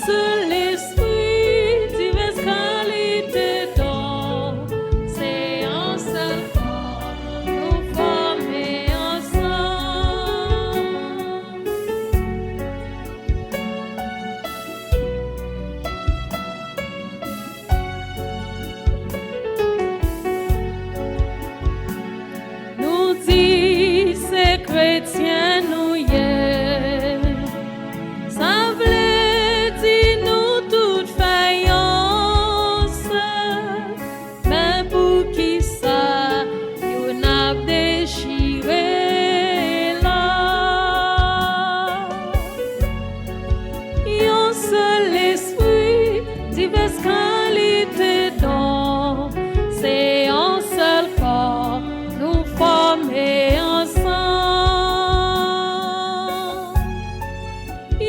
seul esprit, diverses qualités dons, c'est un seul corps, nous former ensemble. Nous dit ces chrétiens nous y est, ça voulait dire nous toute faïence, mais pour qui ça, y'en a déchiré là. Un seul esprit, diverses qualités dons, c'est un seul corps, nous former ensemble.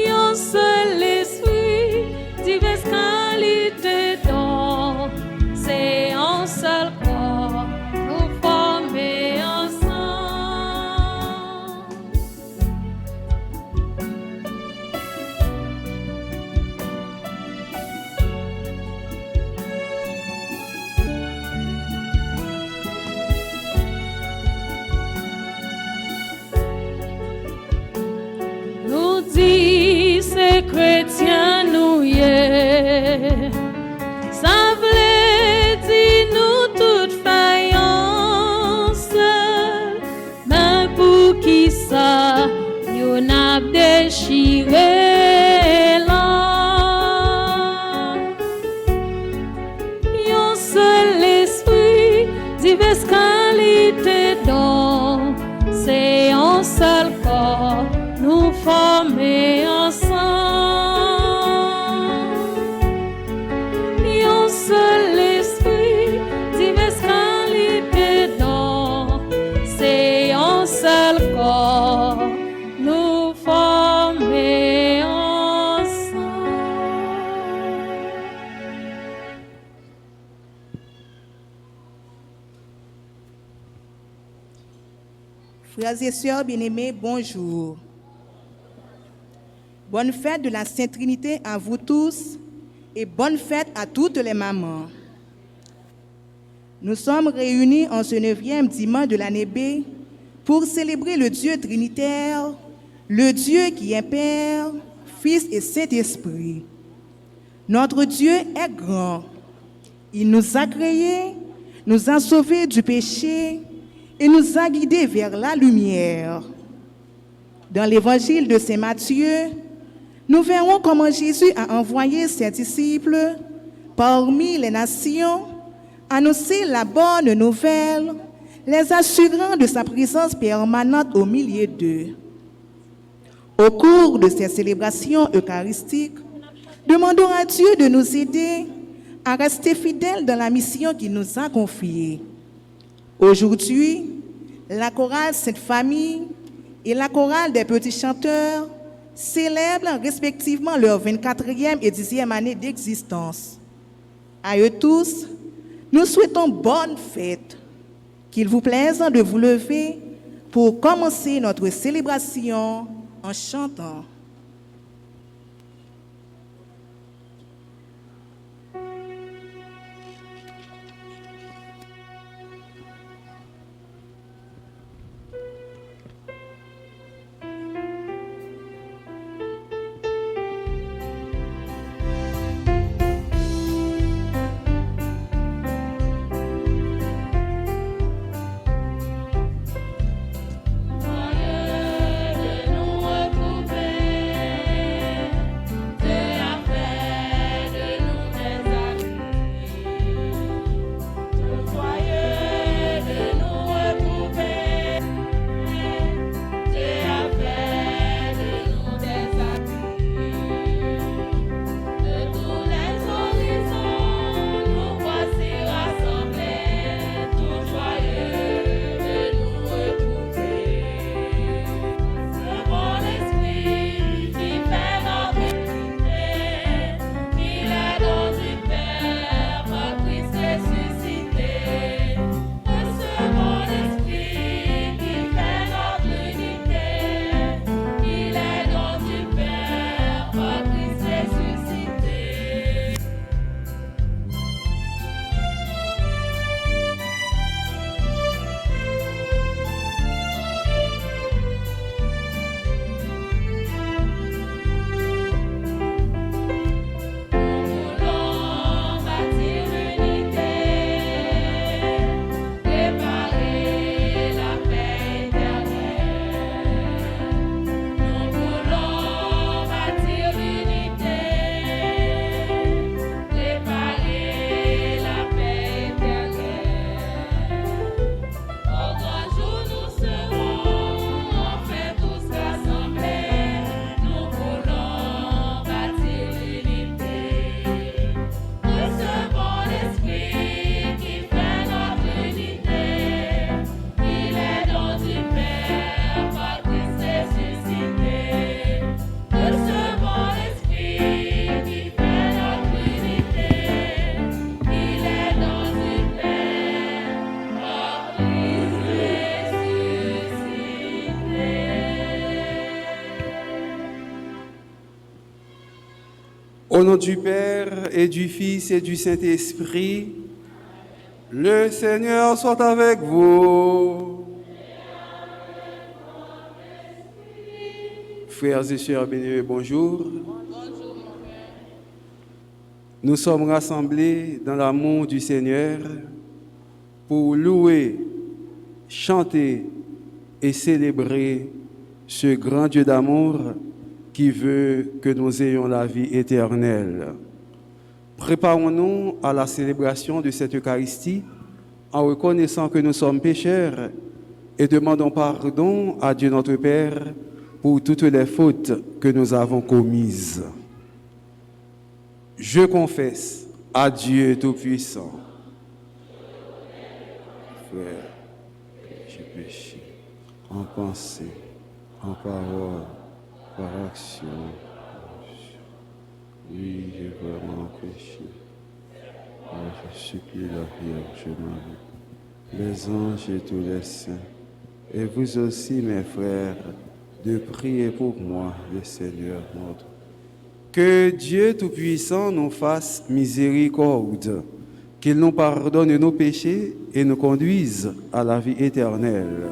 Un seul esprit, diverses qualités dons, c'est un seul corps, nous former ensemble. Nous dit ces chrétiens nous y est, ça voulait dire nous toute faïence, mais pour qui ça, y'en a déchiré là. Un seul esprit, diverses qualités dons, c'est un seul corps, nous former ensemble. Un seul esprit, diverses qualités dons, c'est un seul corps, nous former ensemble. Frères et sœurs bien-aimés, bonjour. Bonne fête de la Sainte Trinité à vous tous et bonne fête à toutes les mamans. Nous sommes réunis en ce 9e dimanche de l'année B pour célébrer le Dieu trinitaire, le Dieu qui est Père, Fils et Saint-Esprit. Notre Dieu est grand. Il nous a créés, nous a sauvés du péché et nous a guidés vers la lumière. Dans l'évangile de Saint Matthieu, nous verrons comment Jésus a envoyé ses disciples parmi les nations, annoncer la bonne nouvelle, les assurant de sa présence permanente au milieu d'eux. Au cours de ces célébrations eucharistiques, demandons à Dieu de nous aider à rester fidèles dans la mission qu'il nous a confiée. Aujourd'hui, la chorale Sainte Famille et la chorale des petits chanteurs célèbrent respectivement leur 24e et 10e année d'existence. À eux tous, nous souhaitons bonne fête. Qu'il vous plaise de vous lever pour commencer notre célébration en chantant. Joyeux de nous retrouver Au nom du Père et du Fils et du Saint-Esprit, le Seigneur soit avec vous. Frères et sœurs bénis, bonjour. Nous sommes rassemblés dans l'amour du Seigneur pour louer, chanter et célébrer ce grand Dieu d'amour qui veut que nous ayons la vie éternelle. Préparons-nous à la célébration de cette Eucharistie en reconnaissant que nous sommes pécheurs et demandons pardon à Dieu notre Père pour toutes les fautes que nous avons commises. Je confesse à Dieu Tout-Puissant. Frère, j'ai péché en pensée, en parole, par action. Oui, j'ai vraiment péché. Je supplie la Vierge Marie, les anges et tous les saints, et vous aussi, mes frères, de prier pour moi, le Seigneur notre. Que Dieu Tout-Puissant nous fasse miséricorde, qu'il nous pardonne nos péchés et nous conduise à la vie éternelle.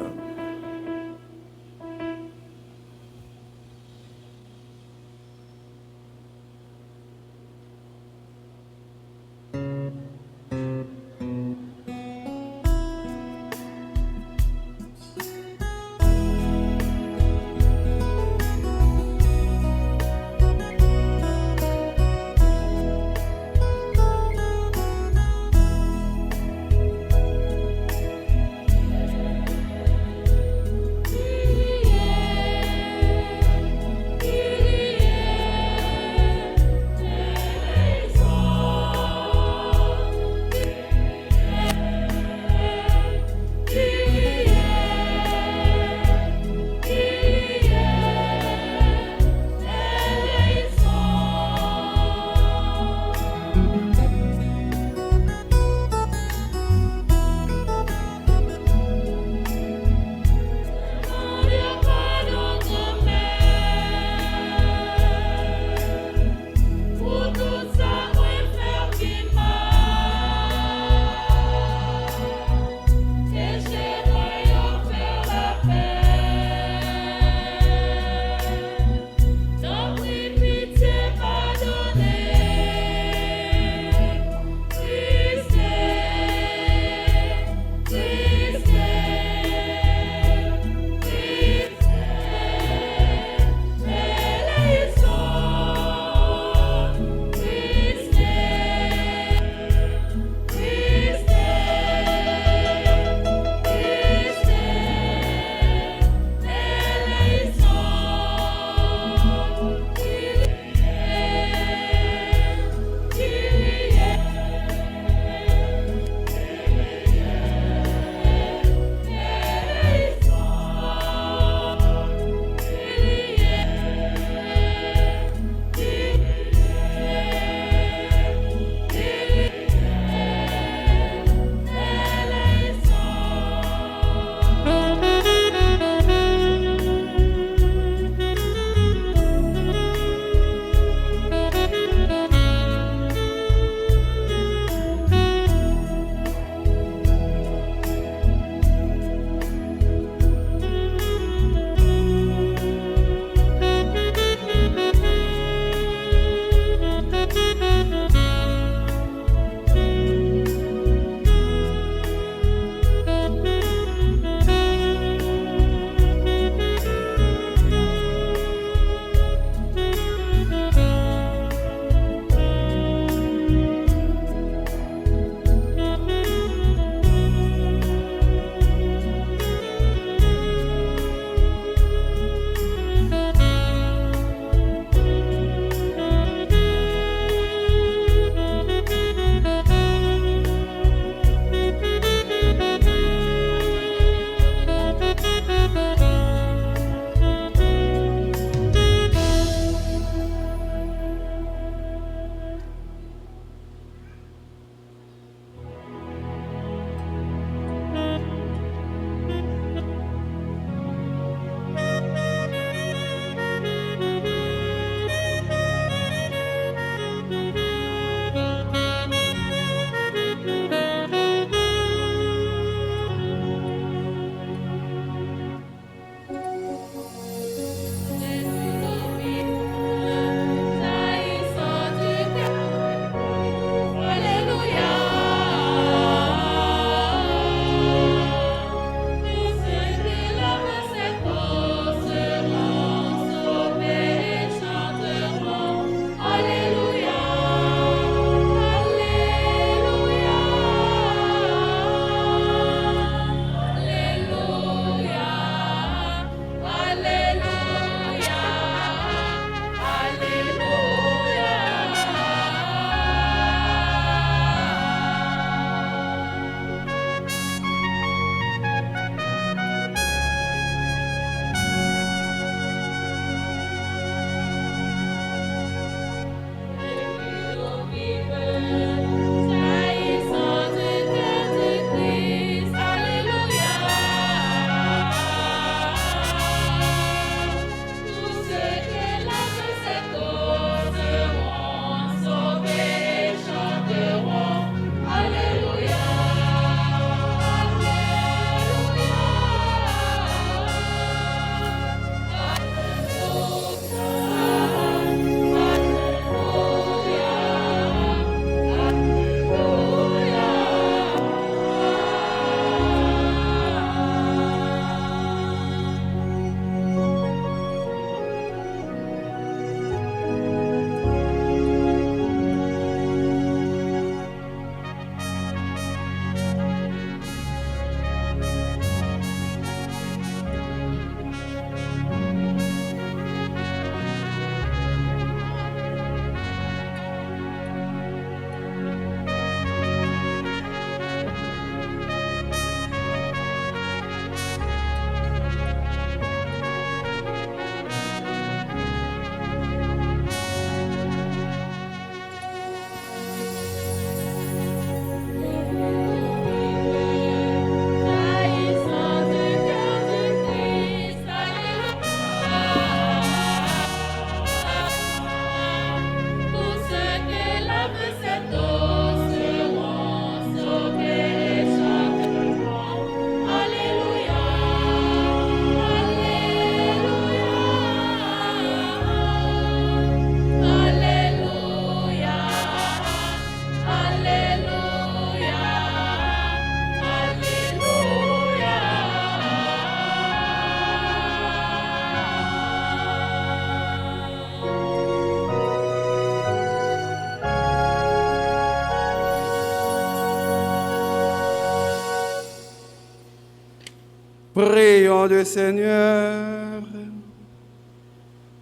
nom du Seigneur.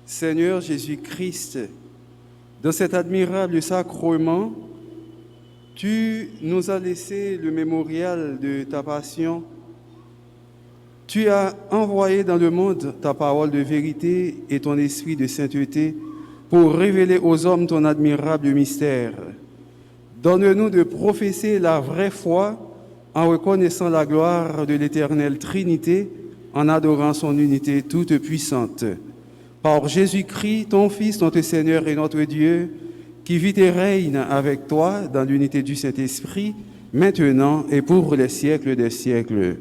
Seigneur Jésus-Christ, dans cet admirable sacrement, tu nous as laissé le mémorial de ta passion. Tu as envoyé dans le monde ta parole de vérité et ton esprit de sainteté pour révéler aux hommes ton admirable mystère. Donne-nous de professer la vraie foi en reconnaissant la gloire de l'éternelle Trinité, en adorant son unité toute puissante. Par Jésus-Christ, ton Fils, notre Seigneur et notre Dieu, qui vit et règne avec toi dans l'unité du Saint-Esprit, maintenant et pour les siècles des siècles.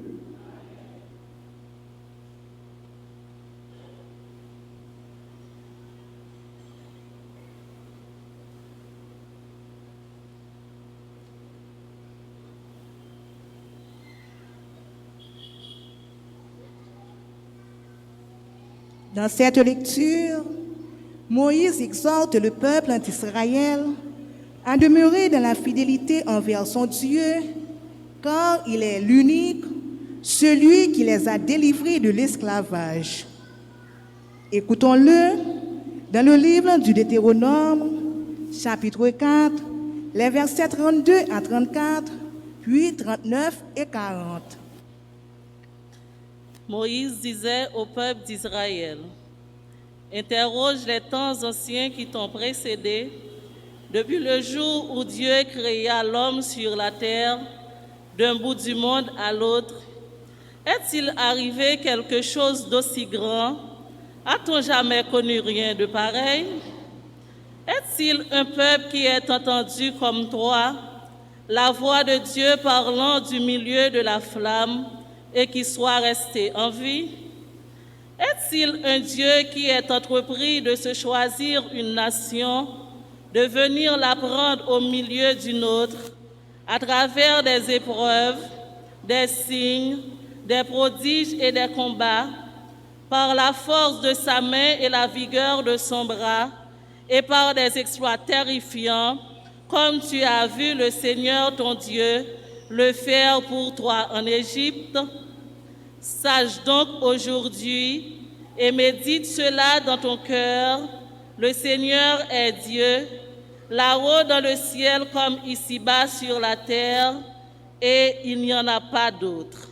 Dans cette lecture, Moïse exhorte le peuple d'Israël à demeurer dans la fidélité envers son Dieu, car il est l'unique, celui qui les a délivrés de l'esclavage. Écoutons-le dans le livre du Deutéronome, chapitre 4, les versets 32 à 34, puis 39 et 40. Moïse disait au peuple d'Israël, « Interroge les temps anciens qui t'ont précédé, depuis le jour où Dieu créa l'homme sur la terre, d'un bout du monde à l'autre. Est-il arrivé quelque chose d'aussi grand? A-t-on jamais connu rien de pareil? Est-il un peuple qui ait entendu comme toi la voix de Dieu parlant du milieu de la flamme, et qui soit resté en vie? Est-il un Dieu qui est entrepris de se choisir une nation, de venir la prendre au milieu d'une autre, à travers des épreuves, des signes, des prodiges et des combats, par la force de sa main et la vigueur de son bras, et par des exploits terrifiants, comme tu as vu le Seigneur ton Dieu le faire pour toi en Égypte? Sache donc aujourd'hui et médite cela dans ton cœur, le Seigneur est Dieu, là-haut dans le ciel comme ici-bas sur la terre, et il n'y en a pas d'autre.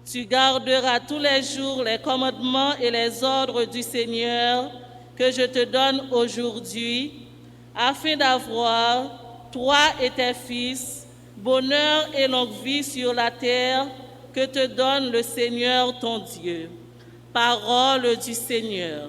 Tu garderas tous les jours les commandements et les ordres du Seigneur que je te donne aujourd'hui, afin d'avoir, toi et tes fils, bonheur et longue vie sur la terre que te donne le Seigneur ton Dieu. Parole du Seigneur.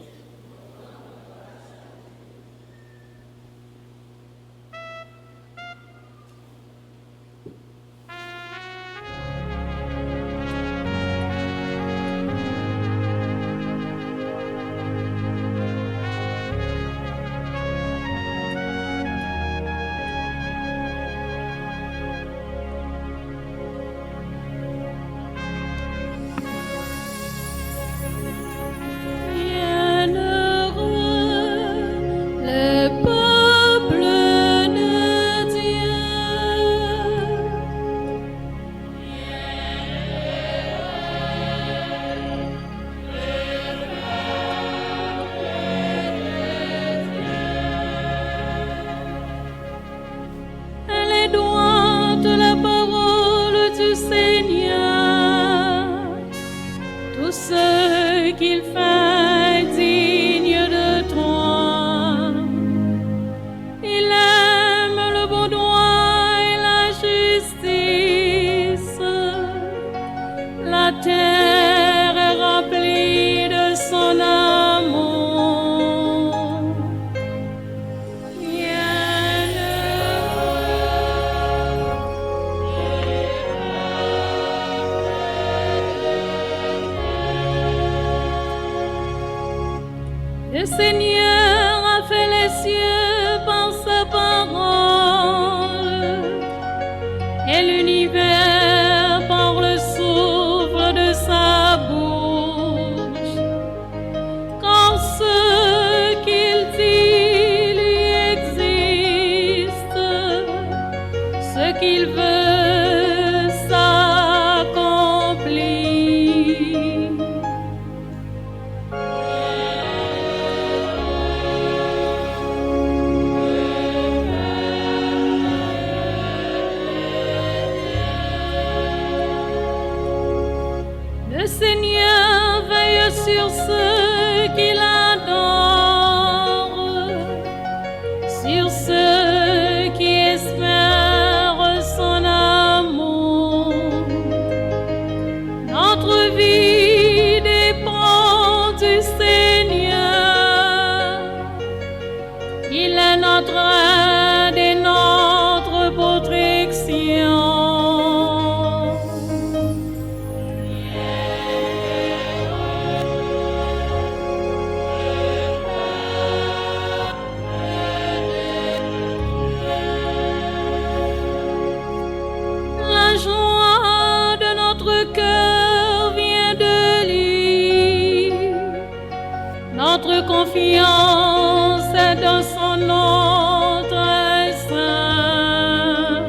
Le Seigneur a fait les cieux par sa parole et l'univers par le souffle de sa bouche. Quand ce qu'il dit lui existe, ce qu'il veut s'accomplit. Seigneur veille sur ceux qui l'adorent, sur ceux qui espèrent son amour. Notre vie dépend du Seigneur. Il est notre aide et notre protection. La joie de notre cœur vient de lui. Notre confiance est dans son nom très saint.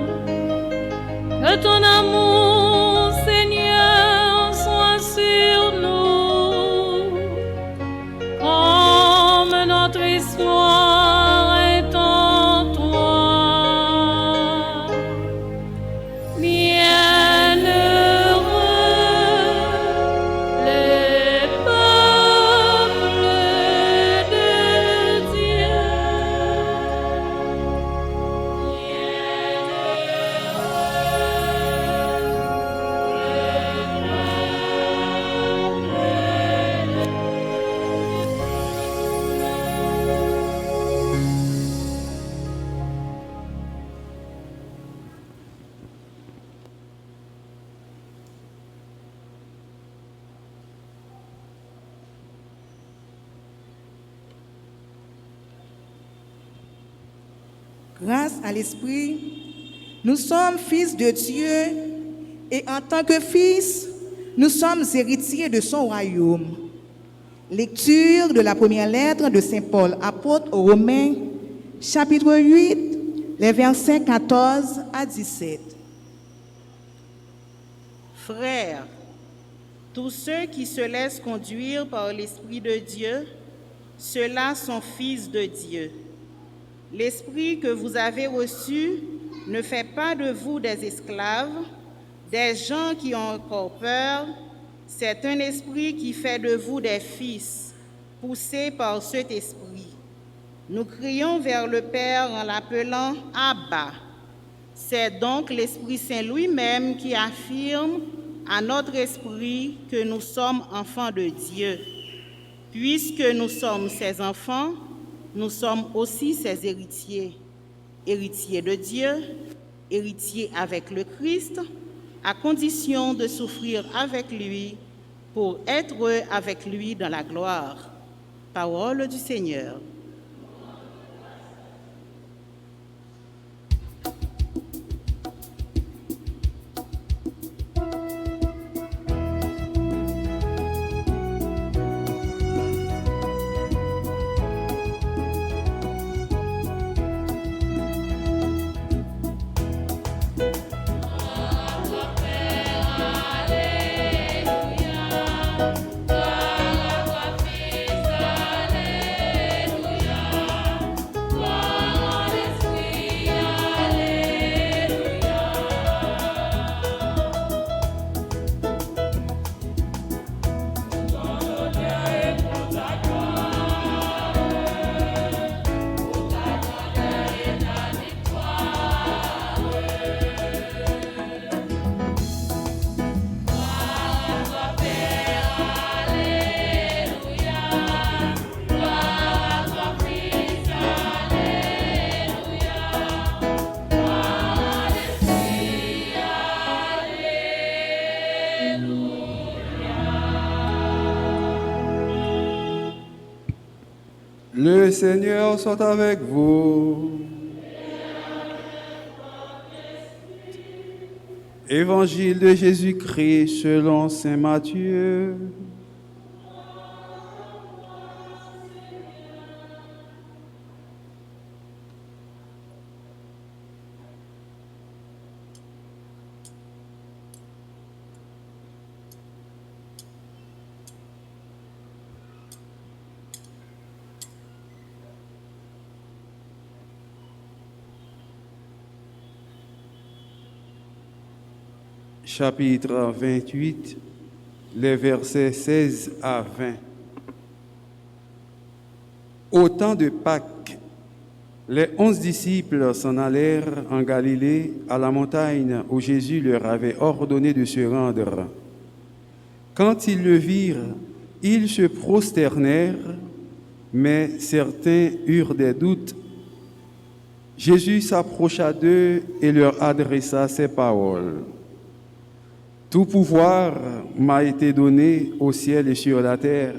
Que ton amour, Seigneur, soit sur nous, comme notre histoire est en toi. Bienheureux les peuples de Dieu. Grâce à l'Esprit, nous sommes fils de Dieu et en tant que fils, nous sommes héritiers de son royaume. Lecture de la première lettre de Saint Paul, apôtre aux Romains, chapitre 8, les versets 14 à 17. Frères, tous ceux qui se laissent conduire par l'Esprit de Dieu, ceux-là sont fils de Dieu. L'Esprit que vous avez reçu ne fait pas de vous des esclaves, des gens qui ont encore peur. C'est un esprit qui fait de vous des fils, poussés par cet esprit. Nous crions vers le Père en l'appelant Abba. C'est donc l'Esprit Saint lui-même qui affirme à notre esprit que nous sommes enfants de Dieu. Puisque nous sommes ses enfants, nous sommes aussi ses héritiers, héritiers de Dieu, héritiers avec le Christ, à condition de souffrir avec lui pour être avec lui dans la gloire. Parole du Seigneur. Le Seigneur soit avec vous. Évangile de Jésus-Christ selon saint Matthieu. Chapitre 28, les versets 16 à 20. Au temps de Pâques, les 11 disciples s'en allèrent en Galilée, à la montagne où Jésus leur avait ordonné de se rendre. Quand ils le virent, ils se prosternèrent, mais certains eurent des doutes. Jésus s'approcha d'eux et leur adressa ces paroles. « Tout pouvoir m'a été donné au ciel et sur la terre.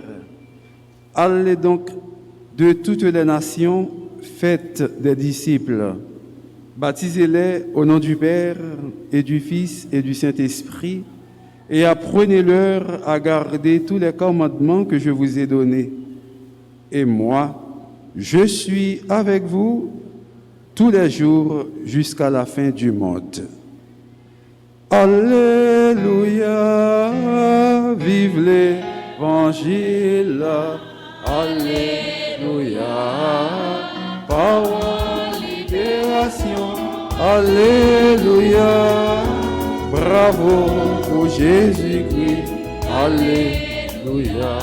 Allez donc de toutes les nations, faites des disciples. Baptisez-les au nom du Père et du Fils et du Saint-Esprit, et apprenez-leur à garder tous les commandements que je vous ai donnés. Et moi, je suis avec vous tous les jours jusqu'à la fin du monde. » Alléluia, vive l'Évangile, Alléluia, parole, libération, Alléluia, bravo pour Jésus-Christ, Alléluia.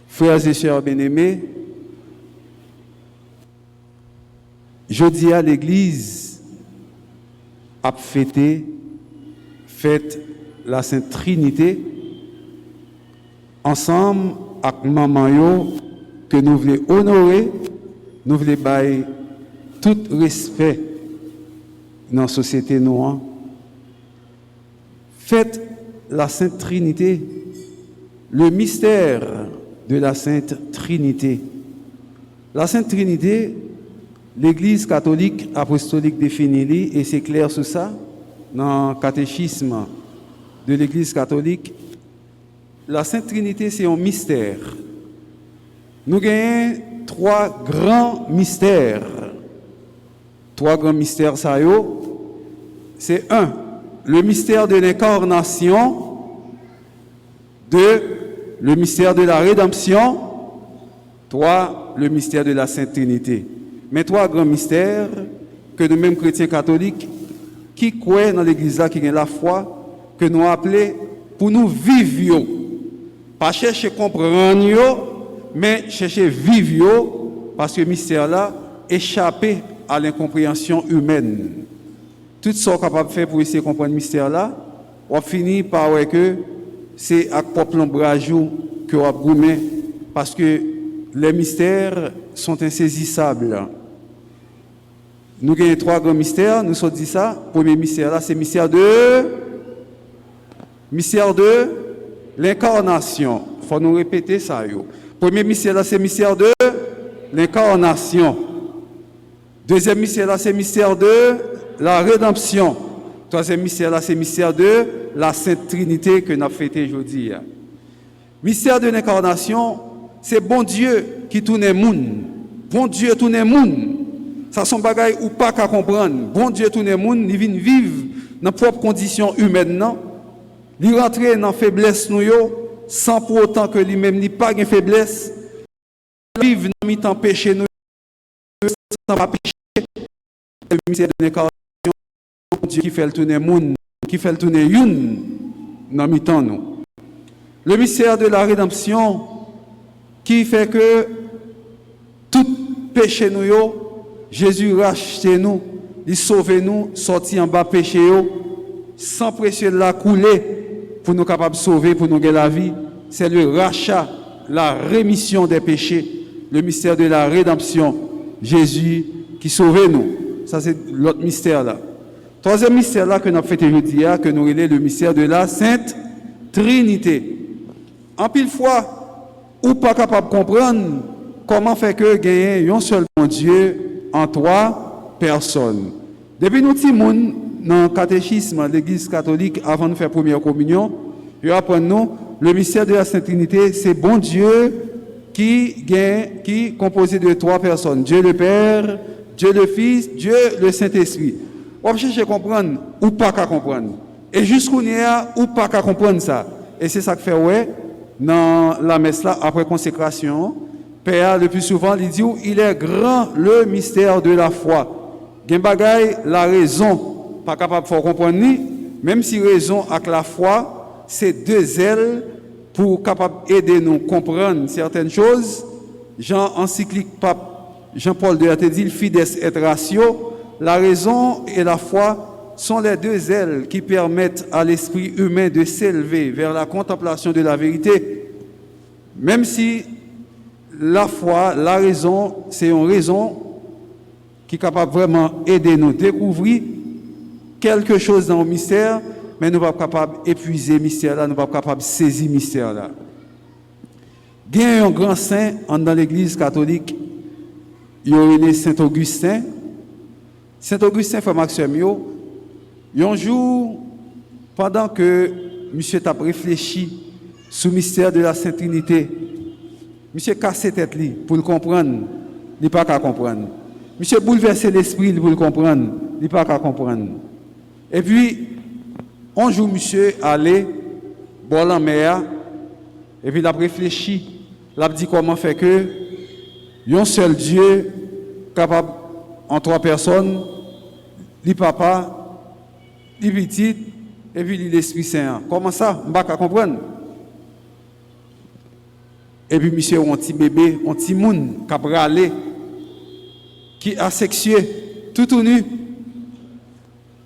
Frères et sœurs bien-aimés, jeudi à l'église a fête la Sainte Trinité ensemble avec maman yo que nous voulons honorer, nous voulons bailler tout respect dans la société noire. Fête la Sainte Trinité, le mystère de la Sainte Trinité. La Sainte Trinité, l'Église catholique apostolique définit, et c'est clair sur ça, dans le catéchisme de l'Église catholique, la Sainte Trinité, c'est un mystère. Nous avons trois grands mystères. Trois grands mystères, ça y est. C'est un, le mystère de l'incarnation. Deux, le mystère de la rédemption. Trois, le mystère de la Sainte Trinité. Mais trois grands mystères que nous-mêmes chrétiens catholiques, qui croient dans l'Église là, qui ont la foi, que nous appelons pour nous vivre. Pas chercher à comprendre, mais chercher à vivre, parce que le mystère là échappé à l'incompréhension humaine. Tout ce qu'on est capable de faire pour essayer de comprendre le mystère là, on finit par voir que c'est à propre l'ombrage que on a goumé, parce que les mystères sont insaisissables. Nous avons trois grands mystères, nous sommes dit ça. Le premier mystère là, c'est le mystère de l'incarnation. Il faut nous répéter ça. Le premier mystère là, c'est le mystère de l'incarnation. Deuxième mystère là, c'est le mystère de la rédemption. Troisième mystère là, c'est le mystère de la Sainte Trinité que nous avons fêté aujourd'hui. Mystère de l'incarnation, c'est bon Dieu qui tourne le monde. Bon Dieu tourne le monde. Ça sont bagailles ou pas qu'à comprendre. Bon Dieu tourne le monde, il vient vivre dans propres conditions humaines, non? Il rentre dans la faiblesse nous sans pour autant que lui-même n'a pas de faiblesse. Il vit dans le temps péché nous sans pas pécher. Le mystère de l'incarnation, Dieu qui fait le tourner le monde, qui fait le tourner une dans le temps nous. Le mystère de la rédemption qui fait que tout péché nous Jésus rachète nous, il sauve nous, sorti en bas péché sans pression de la couler pour nous capables de sauver, pour nous gagner la vie. C'est le rachat, la rémission des péchés, le mystère de la rédemption. Jésus qui sauve nous. Ça, c'est l'autre mystère là. Troisième mystère là que nous avons fait aujourd'hui, que nous relève le mystère de la Sainte Trinité. En pile fois, ou pas capable de comprendre comment fait que gagner un seul bon Dieu en trois personnes. Depuis nous petits moun dans le catéchisme de l'Église catholique, avant de faire première communion, nous apprenons le mystère de la Sainte Trinité, c'est bon Dieu qui est composé de trois personnes. Dieu le Père, Dieu le Fils, Dieu le Saint-Esprit. On va chercher à comprendre ou pas qu'à comprendre. Et jusqu'où il y a ou pas qu'à comprendre ça. Et c'est ça que fait, ouais, dans la messe là, après consécration, Père, le plus souvent, il dit il est grand le mystère de la foi. Gen bagay, la raison, pas capable de comprendre ni, même si raison avec la foi, c'est deux ailes pour capable aider nous comprendre certaines choses. Jean encyclique pape Jean-Paul II a dit fides et ratio, la raison et la foi sont les deux ailes qui permettent à l'esprit humain de s'élever vers la contemplation de la vérité. Même si la foi, la raison, c'est une raison qui est capable vraiment d'aider nous à découvrir quelque chose dans le mystère, mais nous ne sommes pas capables d'épuiser le mystère là, nous ne sommes pas capables de saisir le mystère là. Il y a un grand saint dans l'église catholique, il y a Saint Augustin. Saint Augustin fait Maxime, un jour, pendant que monsieur a réfléchi sur le mystère de la Sainte Trinité, monsieur cassé tête pour le comprendre, il n'a pas qu'à comprendre. Monsieur bouleversé l'esprit pour le comprendre, il n'a pas qu'à comprendre. Et puis, un jour, monsieur allait boire la mer, et puis il a réfléchi, il a dit comment faire que un seul Dieu capable en trois personnes, le papa, le petit, et puis l'Esprit Saint. Comment ça? Je ne peux pas comprendre. Et puis, monsieur, un petit bébé, un petit monde qui a râlé, qui est asexué, tout nu.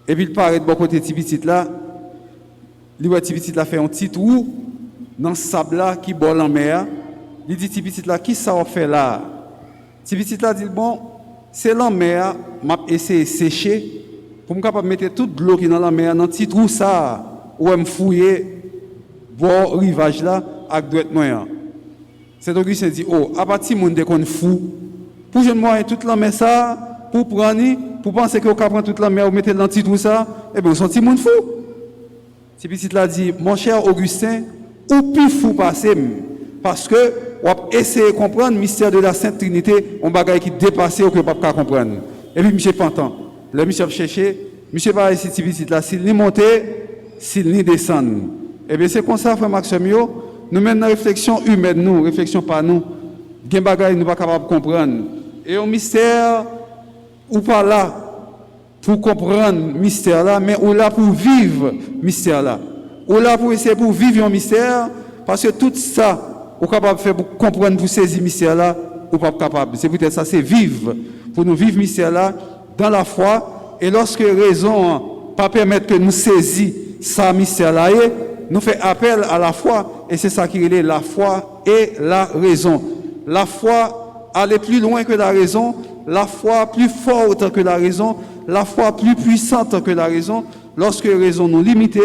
Et puis, il paraît de bon côté de petit là, il voit petit là fait un petit trou dans le sable là qui boit en mer. Il dit petit là, qui ça va faire là? Petit là dit bon, c'est la mer, m'a essayé de sécher pour me capable mettre toute l'eau qui est dans la mer dans petit trou ça, où me fouiller voir rivage là avec droite noire. Saint Augustin dit oh, à partir monde de qu'on fou, pour je moi toute la mer ça, pour prendre, pour penser que on prend toute la mer ou mettre dans petit trou ça, eh ben on sont petit monde fou. Petit là dit mon cher Augustin, ou plus fou passer parce que on va essayer de comprendre le mystère de la Sainte Trinité, un bagage qui dépasse ou que pas comprendre. Et puis monsieur Pantan, le monsieur cherché, monsieur va ici petit là, s'il ni monter, s'il ni descendre. Et bien c'est comme ça frère Maxime, nous menons une réflexion humaine nous, réflexion par nous. Gen bagage nous pas capable de comprendre. Et un mystère ou pas là pour comprendre le mystère là, mais ou là pour vivre le mystère là. Ou là pour essayer pour vivre un mystère parce que tout ça ou capable de faire pour comprendre, pour saisir le mystère là, ou pas capable. C'est peut-être ça, c'est vivre. Pour nous vivre le mystère là, dans la foi, et lorsque raison pas permettre que nous saisissions ça mystère là, nous fait appel à la foi, et c'est ça qui est la foi et la raison. La foi aller plus loin que la raison, la foi plus forte que la raison, la foi plus puissante que la raison. Lorsque la raison nous limite,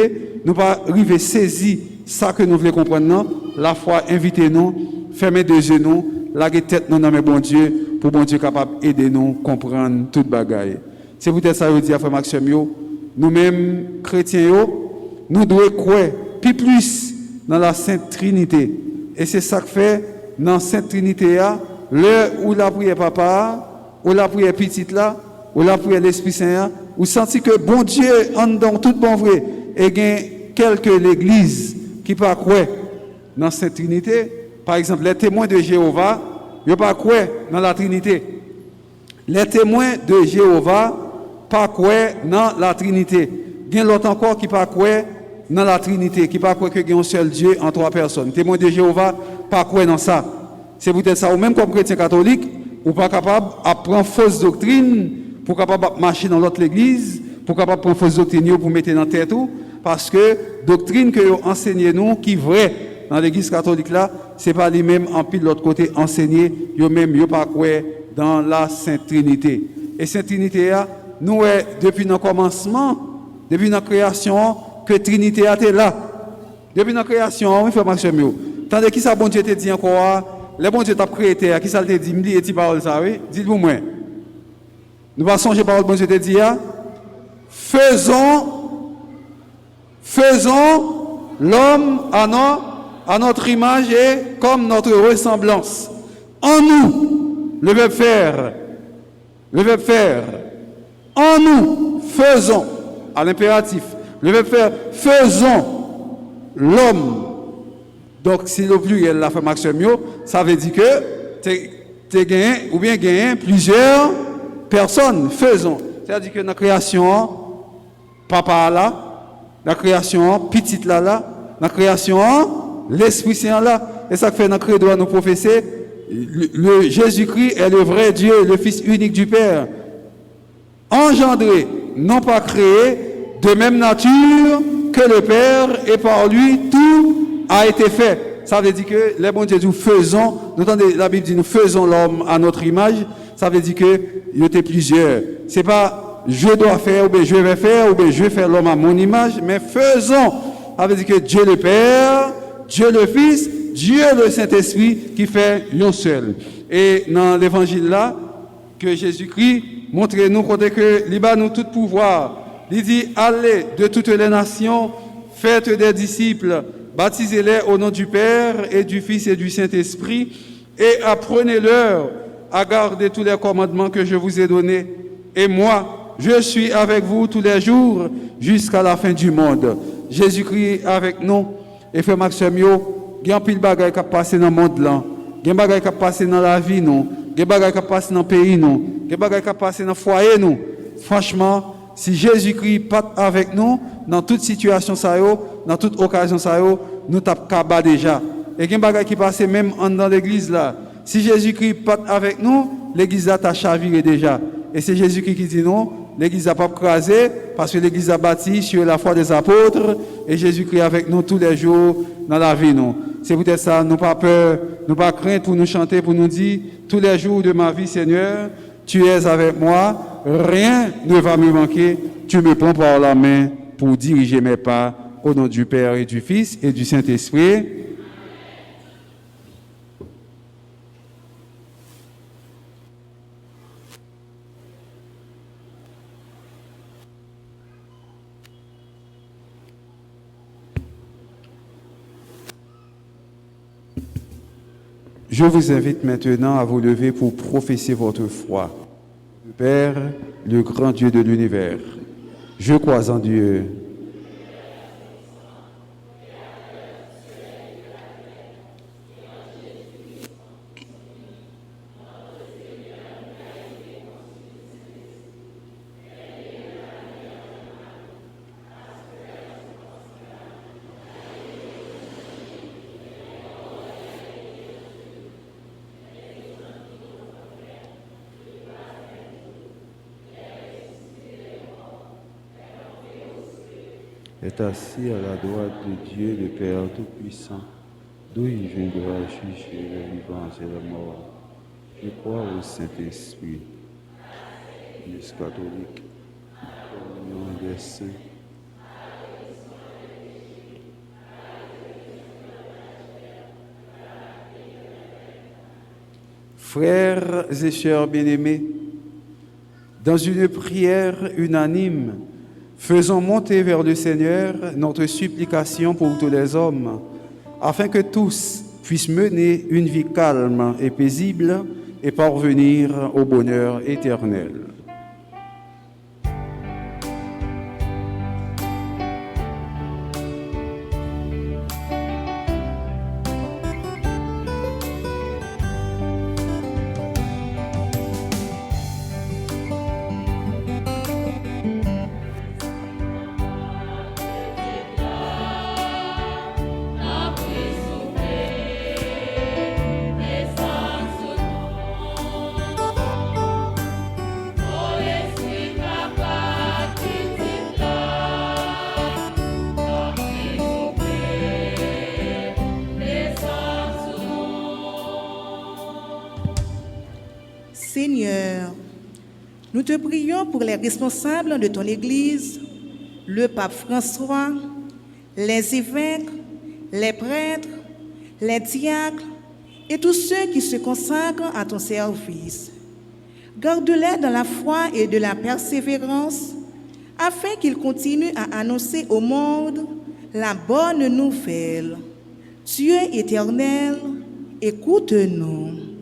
nous pas arriver saisir ça que nous voulons comprendre, non? La foi, invitez-nous, fermez deux yeux, nous, laguez tête nous dans mes bon Dieu, pour bon Dieu capable d'aider nous à comprendre toute bagaille. C'est peut-être ça que je dis à Frère Maxime, nous-mêmes, chrétiens, nous devons croire plus dans la Sainte Trinité. Et c'est ça que fait dans la Sainte Trinité, l'heure où la prière papa, où la prière petite là, où la prière l'Esprit Saint, où senti que bon Dieu en dans tout bon vrai, et il y a quelques l'église qui pas croire dans cette Trinité. Par exemple, les témoins de Jéhovah, ils ne pas croire dans la Trinité. Les témoins de Jéhovah pas croire dans la Trinité. Il y a l'autre encore qui pas croire dans la Trinité, qui pas croire qu'il y a un seul Dieu en trois personnes. Les témoins de Jéhovah pas croire dans ça. C'est peut-être ça, ou même comme chrétien catholique, ou pas capable d'apprendre fausse doctrine pour capable marcher dans l'autre église, pour capable prendre fausse doctrine pour mettre dans la tête tout. Parce que doctrine que vous enseignez nous, qui est vraie dans l'église catholique là, c'est pas lui-même en pile de l'autre côté enseigné, vous-même, vous pas croire dans la Sainte Trinité. Et Sainte Trinité, nous, depuis notre commencement, depuis notre création, que Trinité a été là. Depuis notre création, il faut marcher mieux. Tandis que ça, bon Dieu te dit encore, le bon Dieu t'a créé, qui ça te dit, me dit, et tu parles ça, oui? Dites-vous moi. Nous allons songer par le bon Dieu te dit, faisons l'homme à notre image et comme notre ressemblance. En nous, le verbe faire, en nous, faisons, à l'impératif, le verbe faire, faisons l'homme Donc, si le pluriel la frère Maxime, ça veut dire que tu gagné ou bien gagné plusieurs personnes faisons. C'est-à-dire que dans la création, papa là, la création, petite là, la création, l'Esprit Saint là. Et ça fait dans le credo nous professer, le Jésus-Christ est le vrai Dieu, le Fils unique du Père. Engendré, non pas créé, de même nature que le Père, et par lui tout a été fait. Ça veut dire que les bons Dieu nous faisons, nous entendez la Bible dit nous faisons l'homme à notre image. Ça veut dire que il y a plusieurs. C'est pas je dois faire ou bien je vais faire ou bien je vais faire l'homme à mon image, mais faisons. Ça veut dire que Dieu le Père, Dieu le Fils, Dieu le Saint-Esprit qui fait un seul. Et dans l'évangile là, que Jésus-Christ montre nous que il a nous tout pouvoir. Il dit allez de toutes les nations, faites des disciples, baptisez-les au nom du Père et du Fils et du Saint-Esprit et apprenez-leur à garder tous les commandements que je vous ai donnés. Et moi, je suis avec vous tous les jours jusqu'à la fin du monde. Jésus-Christ avec nous. Et frère Maxime, il y a un pile de bagages qui passent dans le monde là. Il y a des bagages qui passent dans la vie nous. Il y a des bagages qui passent dans le pays nous. Il y a des bagages qui passent dans le foyer nous. Franchement, si Jésus-Christ part avec nous dans toute situation ça yo, dans toute occasion ça yo, nous tapons kaba déjà. Et il y a des bagages qui passent même dans l'église là. Si Jésus-Christ part avec nous, l'église là t'a chaviré déjà. Et c'est Jésus-Christ qui dit non, l'église n'a pas crasé parce que l'église a bâti sur la foi des apôtres et Jésus-Christ avec nous tous les jours dans la vie nous. C'est peut-être ça, nous pas peur, nous pas crainte pour nous chanter, pour nous dire tous les jours de ma vie Seigneur, tu es avec moi, rien ne va me manquer, tu me prends par la main pour diriger mes pas au nom du Père et du Fils et du Saint-Esprit. Je vous invite maintenant à vous lever pour professer votre foi. Père, le grand Dieu de l'univers, je crois en Dieu. Est assis à la droite de Dieu, le Père Tout-Puissant, d'où il viendra juger les vivants et les morts. Je crois au Saint-Esprit, l'Église catholique, communion des saints. Frères et sœurs bien-aimés, dans une prière unanime, faisons monter vers le Seigneur notre supplication pour tous les hommes, afin que tous puissent mener une vie calme et paisible et parvenir au bonheur éternel. Seigneur, nous te prions pour les responsables de ton Église, le pape François, les évêques, les prêtres, les diacres et tous ceux qui se consacrent à ton service. Garde-les dans la foi et de la persévérance, afin qu'ils continuent à annoncer au monde la bonne nouvelle. Dieu éternel, écoute-nous.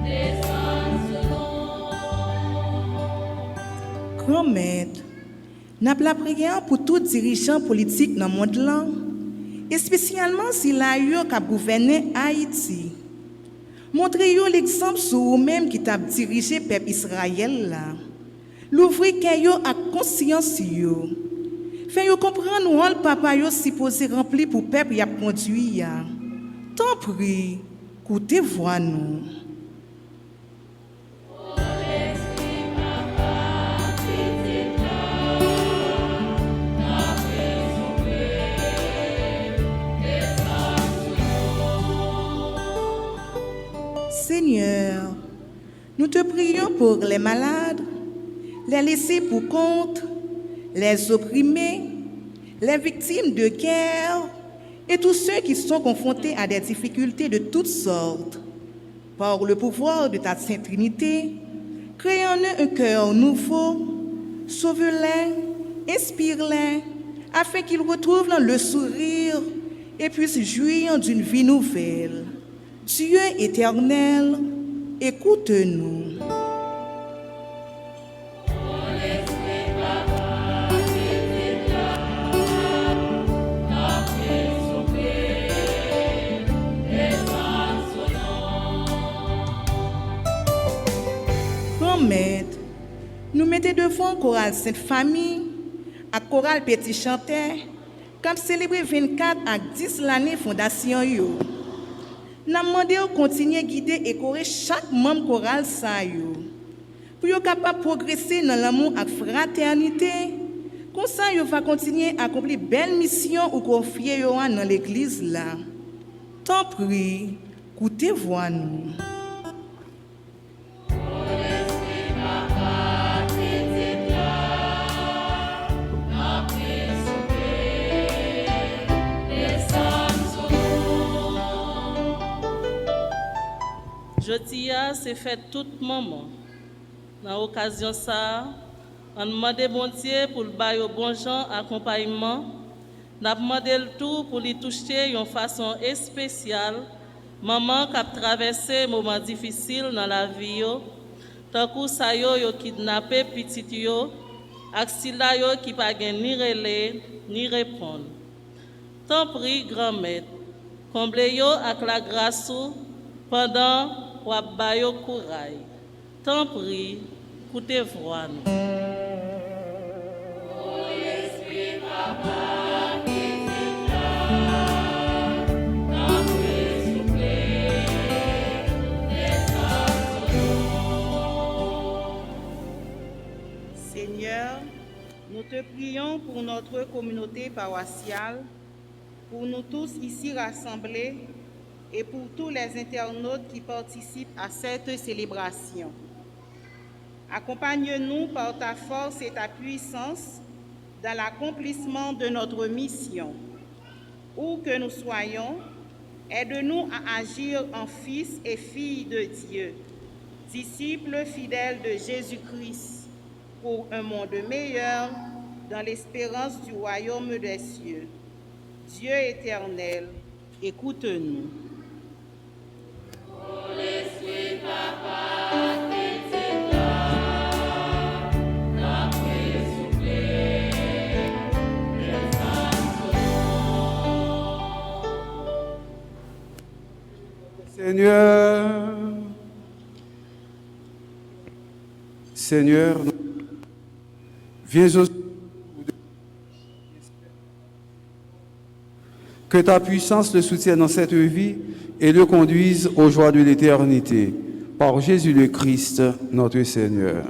Descends sur Grand Maître, nous avons la prière pour tous les dirigeants politiques dans le monde là, et spécialement si la yo qui a gouverné Haïti. Montrez-vous l'exemple sur vous-même qui t'a dirigé le peuple Israël là. L'ouvrir yo à conscience yo. Faites-vous comprendre où le papa yo supposé remplir pour le peuple y a conduit ya. Tant prie, écoutez voix nous. Seigneur, nous te prions pour les malades, les laissés pour compte, les opprimés, les victimes de guerre et tous ceux qui sont confrontés à des difficultés de toutes sortes. Par le pouvoir de ta Sainte Trinité, crée en eux un cœur nouveau, sauve-les, inspire-les, afin qu'ils retrouvent le sourire et puissent jouir d'une vie nouvelle. Dieu éternel, écoute-nous. Grand Maître, nous mettons devant chorale Sainte Famille, à chorale Petit Chanteur, comme célébrer 24 à 10 l'année fondation yo. Nous demandons de continuer à guider et corriger chaque membre choral pour être capable de progresser dans l'amour et la fraternité. Comme ça, vous va continuer à accomplir de belles missions ou confier dans l'église là. Tant prie, écoutez voix nous. Jeudi, c'est fait tout moment. Dans l'occasion ça, on demande bon Dieu pour le bail au bon gens accompagnement. On a demandé le tout pour lui toucher d'une façon spéciale. Maman qui a traversé un moment difficile dans la vie, tant que ça yo kidnappé petit yo, axila yo qui pas ni relais ni répondre. Tant prie grand maître, comblez yo avec la grâce pendant wap bayo courage. Tant prie, écoutez voix nous. Seigneur, nous te prions pour notre communauté paroissiale, pour nous tous ici rassemblés et pour tous les internautes qui participent à cette célébration. Accompagne-nous par ta force et ta puissance dans l'accomplissement de notre mission. Où que nous soyons, aide-nous à agir en fils et filles de Dieu, disciples fidèles de Jésus-Christ, pour un monde meilleur dans l'espérance du royaume des cieux. Dieu éternel, écoute-nous. Seigneur, viens aussi que ta puissance le soutienne dans cette vie et le conduise aux joies de l'éternité. Par Jésus le Christ, notre Seigneur.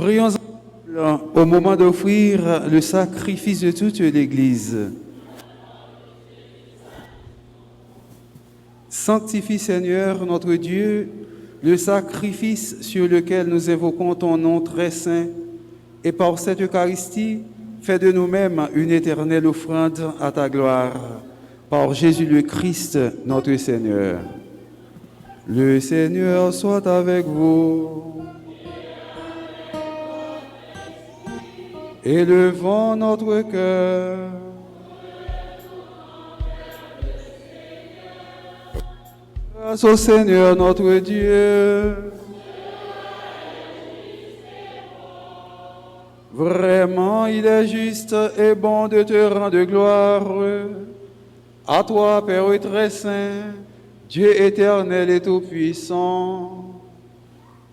Prions au moment d'offrir le sacrifice de toute l'Église. Sanctifie, Seigneur, notre Dieu, le sacrifice sur lequel nous invoquons ton nom très saint, et par cette Eucharistie, fais de nous-mêmes une éternelle offrande à ta gloire. Par Jésus le Christ, notre Seigneur. Le Seigneur soit avec vous. Élevons notre cœur. Grâce au Seigneur notre Dieu. Vraiment, il est juste et bon de te rendre gloire. À toi, Père très saint, Dieu éternel et tout-puissant,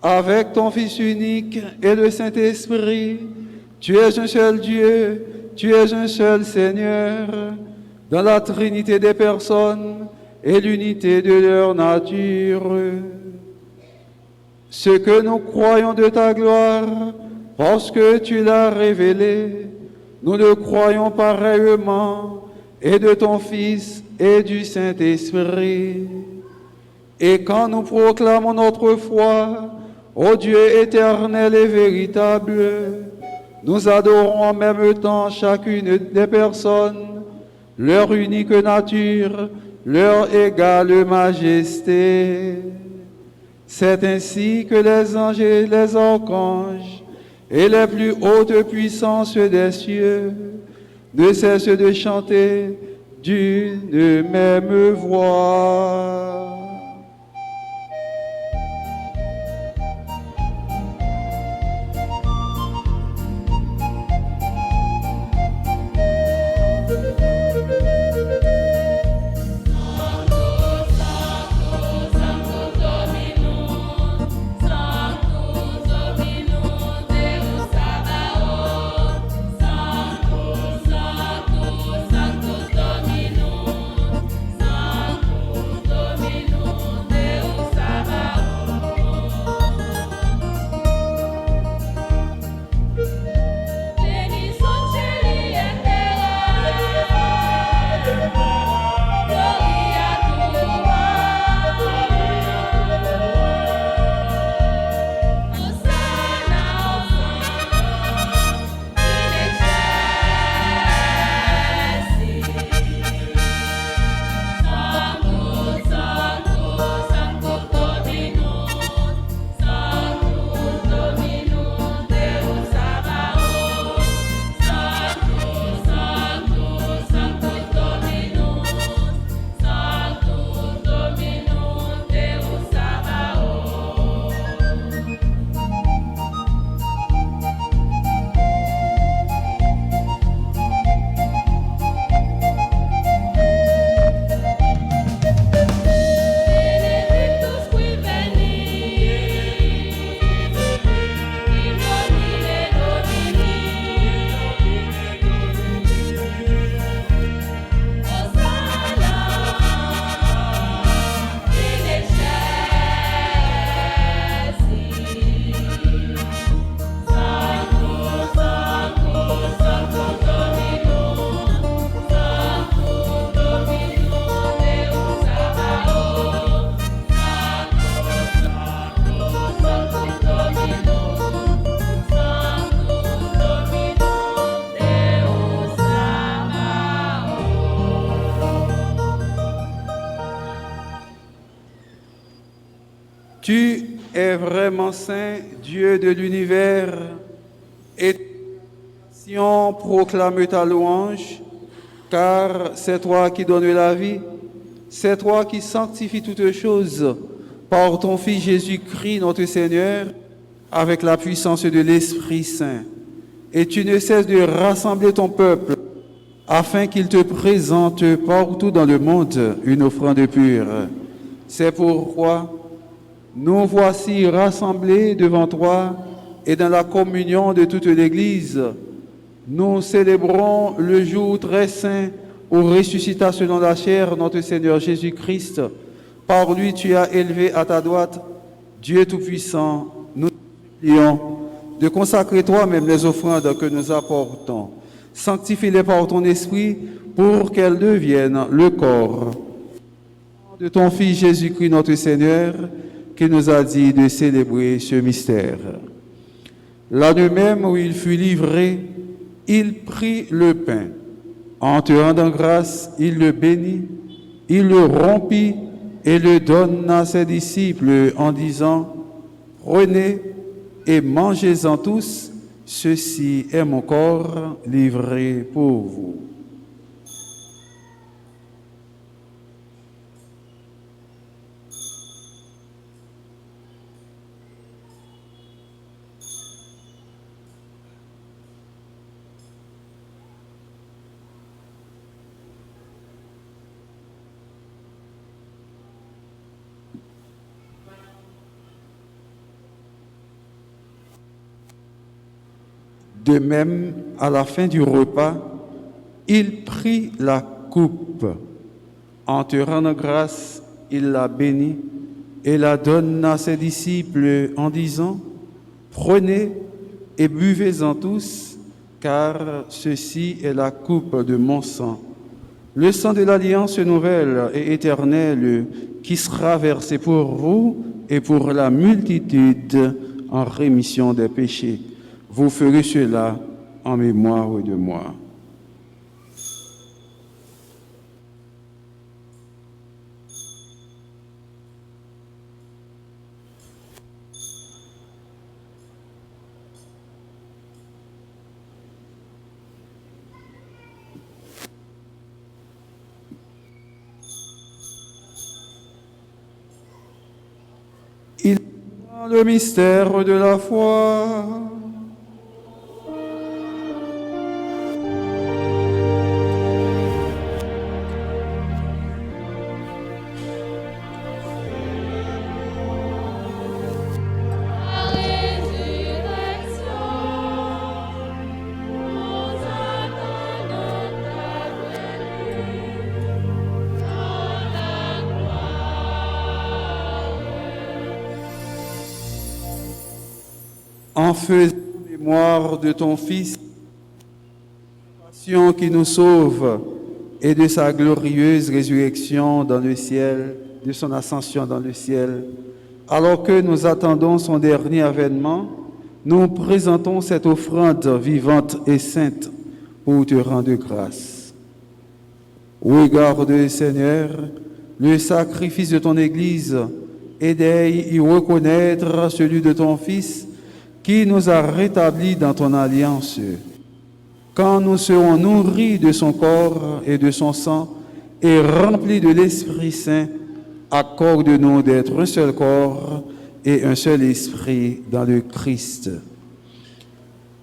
avec ton Fils unique et le Saint-Esprit, tu es un seul Dieu, tu es un seul Seigneur, dans la Trinité des personnes et l'unité de leur nature. Ce que nous croyons de ta gloire, parce que tu l'as révélé, nous le croyons pareillement, et de ton Fils et du Saint-Esprit. Et quand nous proclamons notre foi, ô Dieu éternel et véritable, nous adorons en même temps chacune des personnes, leur unique nature, leur égale majesté. C'est ainsi que les anges et les archanges et les plus hautes puissances des cieux ne cessent de chanter d'une même voix. Tu es vraiment saint, Dieu de l'univers, et ta nation proclame ta louange, car c'est toi qui donnes la vie, c'est toi qui sanctifies toutes choses par ton Fils Jésus-Christ, notre Seigneur, avec la puissance de l'Esprit Saint. Et tu ne cesses de rassembler ton peuple, afin qu'il te présente partout dans le monde une offrande pure. C'est pourquoi nous voici rassemblés devant toi et dans la communion de toute l'Église. Nous célébrons le jour très saint où ressuscita selon la chair notre Seigneur Jésus-Christ. Par lui, tu as élevé à ta droite Dieu Tout-Puissant. Nous supplions de consacrer toi-même les offrandes que nous apportons. Sanctifie-les par ton esprit pour qu'elles deviennent le corps de ton Fils Jésus-Christ notre Seigneur, qui nous a dit de célébrer ce mystère. La nuit même où il fut livré, il prit le pain. En te rendant grâce, il le bénit, il le rompit et le donna à ses disciples en disant, « Prenez et mangez-en tous, ceci est mon corps livré pour vous. » De même, à la fin du repas, il prit la coupe. En te rendant grâce, il la bénit et la donna à ses disciples en disant, « Prenez et buvez-en tous, car ceci est la coupe de mon sang, le sang de l'alliance nouvelle et éternelle qui sera versé pour vous et pour la multitude en rémission des péchés. Vous ferez cela en mémoire de moi. » Il est le mystère de la foi. En faisant mémoire de ton Fils, passion qui nous sauve, et de sa glorieuse résurrection dans le ciel, de son ascension dans le ciel, alors que nous attendons son dernier avènement, nous présentons cette offrande vivante et sainte pour te rendre grâce. Regarde, Seigneur, le sacrifice de ton Église et d'aille y reconnaître celui de ton Fils, qui nous a rétablis dans ton alliance. Quand nous serons nourris de son corps et de son sang et remplis de l'Esprit Saint, accorde-nous d'être un seul corps et un seul esprit dans le Christ.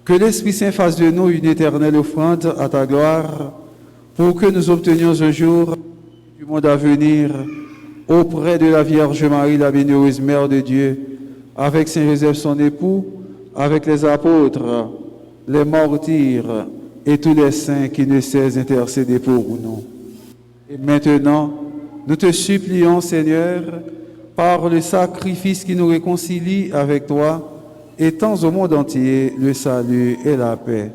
Que l'Esprit Saint fasse de nous une éternelle offrande à ta gloire, pour que nous obtenions un jour du monde à venir, auprès de la Vierge Marie, la bienheureuse Mère de Dieu, avec Saint Joseph son époux, avec les apôtres, les martyrs et tous les saints qui ne cessent d'intercéder pour nous. Et maintenant, nous te supplions, Seigneur, par le sacrifice qui nous réconcilie avec toi, étends au monde entier le salut et la paix.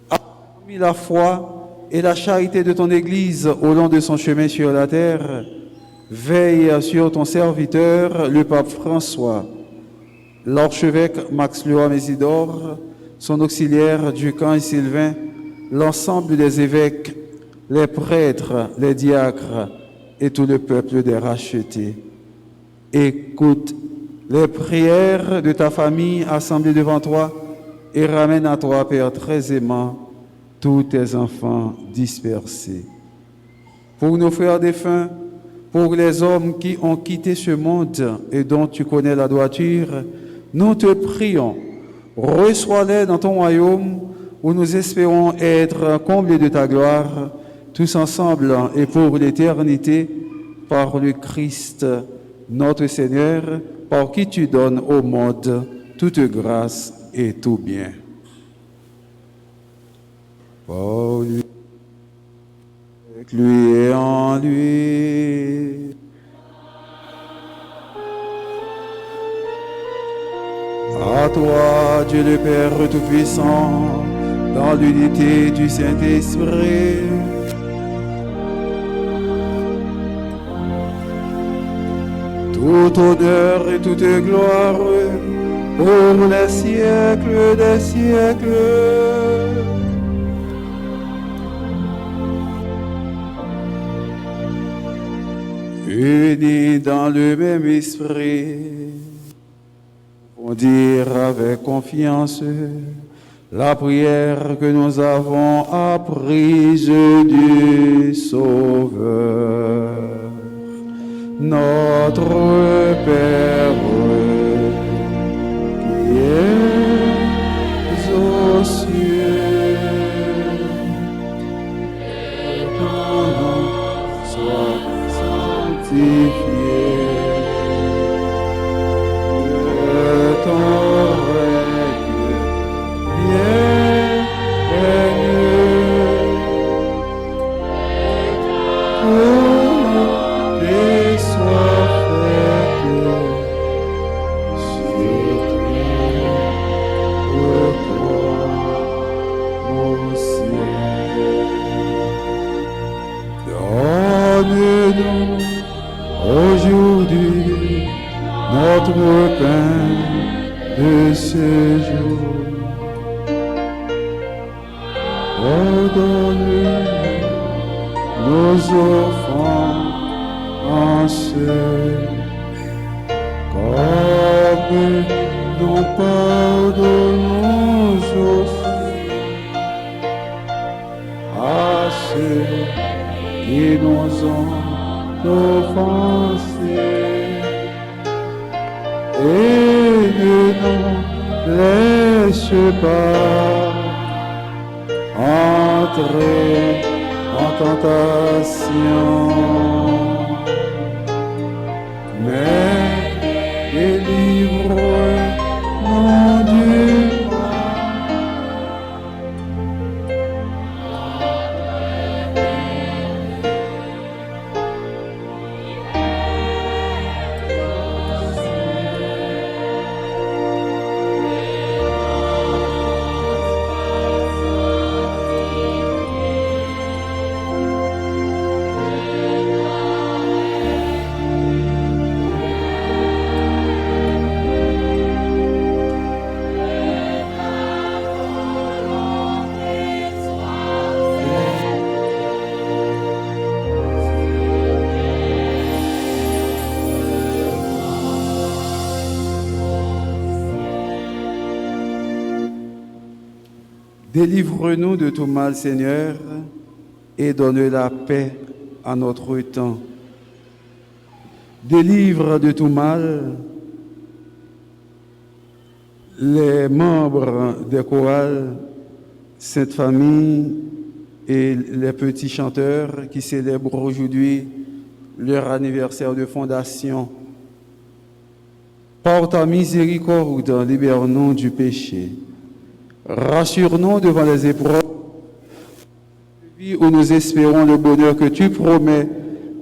Parmi la foi et la charité de ton Église au long de son chemin sur la terre, veille sur ton serviteur, le pape François, l'archevêque Max Léon Mésidor, son auxiliaire Ducamp et Sylvain, l'ensemble des évêques, les prêtres, les diacres et tout le peuple des rachetés. Écoute les prières de ta famille assemblée devant toi et ramène à toi, Père très aimant, tous tes enfants dispersés. Pour nos frères défunts, pour les hommes qui ont quitté ce monde et dont tu connais la droiture, nous te prions, reçois-les dans ton royaume où nous espérons être comblés de ta gloire, tous ensemble et pour l'éternité, par le Christ, notre Seigneur, par qui tu donnes au monde toute grâce et tout bien. Par lui, avec lui et en lui. À toi, Dieu le Père Tout-Puissant, dans l'unité du Saint-Esprit, tout honneur et toute gloire pour les siècles des siècles. Unis dans le même esprit, pour dire avec confiance la prière que nous avons apprise du Sauveur. Notre Père qui es aux cieux, que ton nom soit sanctifié, que ton règne vienne, et soit faite sur toi au ciel. Donne-nous aujourd'hui notre pain de ce jour. Pardonne nos offenses, comme nous pardonnons aussi à ceux qui nous ont offensés. Et ne nous laisse pas entrer en tentation, mais délivre-nous du mal. Délivre-nous de tout mal, Seigneur, et donne la paix à notre temps. Délivre de tout mal les membres des chorales Sainte Famille et les petits chanteurs qui célèbrent aujourd'hui leur anniversaire de fondation. Par ta miséricorde, libère-nous du péché. Rassure-nous devant les épreuves où nous espérons le bonheur que tu promets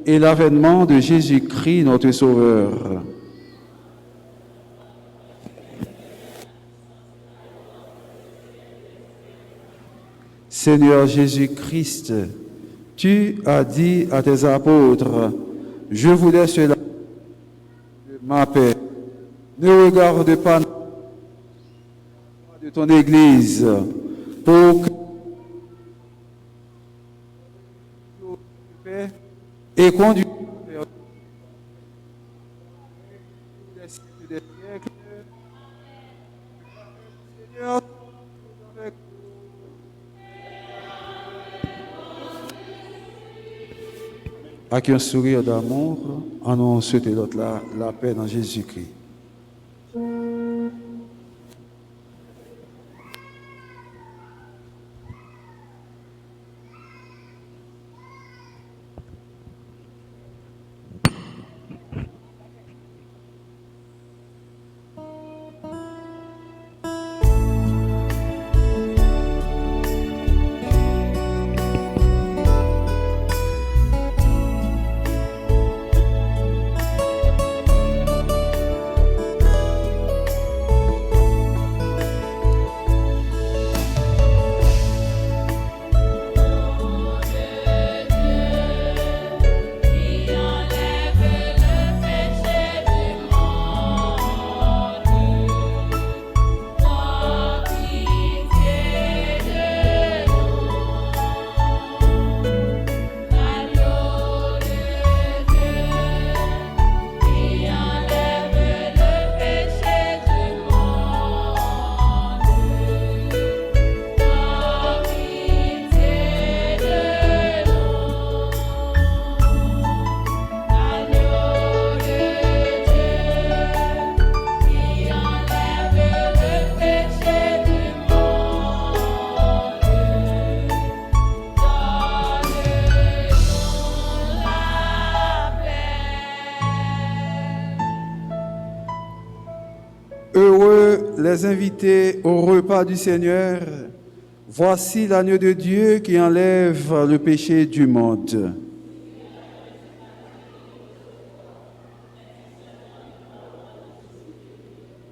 et l'avènement de Jésus-Christ, notre Sauveur. Seigneur Jésus-Christ, tu as dit à tes apôtres, je vous laisse ma paix. Ne regarde pas de ton Église pour que et conduire vers les siècles des siècles. Seigneur, avec avec un sourire d'amour, annonce l'autre la paix dans Jésus-Christ. les invités au repas du Seigneur. Voici l'agneau de Dieu qui enlève le péché du monde.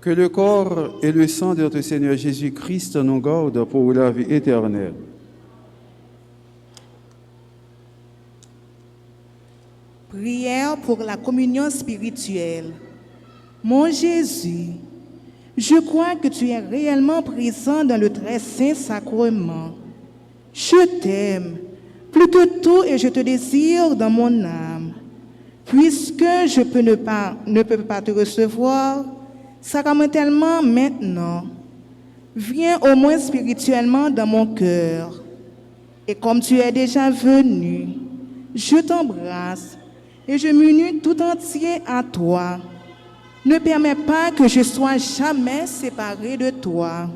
Que le corps et le sang de notre Seigneur Jésus-Christ nous gardent pour la vie éternelle. Prière pour la communion spirituelle. Mon Jésus, je crois que tu es réellement présent dans le très saint sacrement. Je t'aime plus que tout et je te désire dans mon âme. Puisque je ne peux pas te recevoir sacramentellement maintenant, viens au moins spirituellement dans mon cœur. Et comme tu es déjà venu, je t'embrasse et je m'unis tout entier à toi. Ne permets pas que je sois jamais séparé de toi.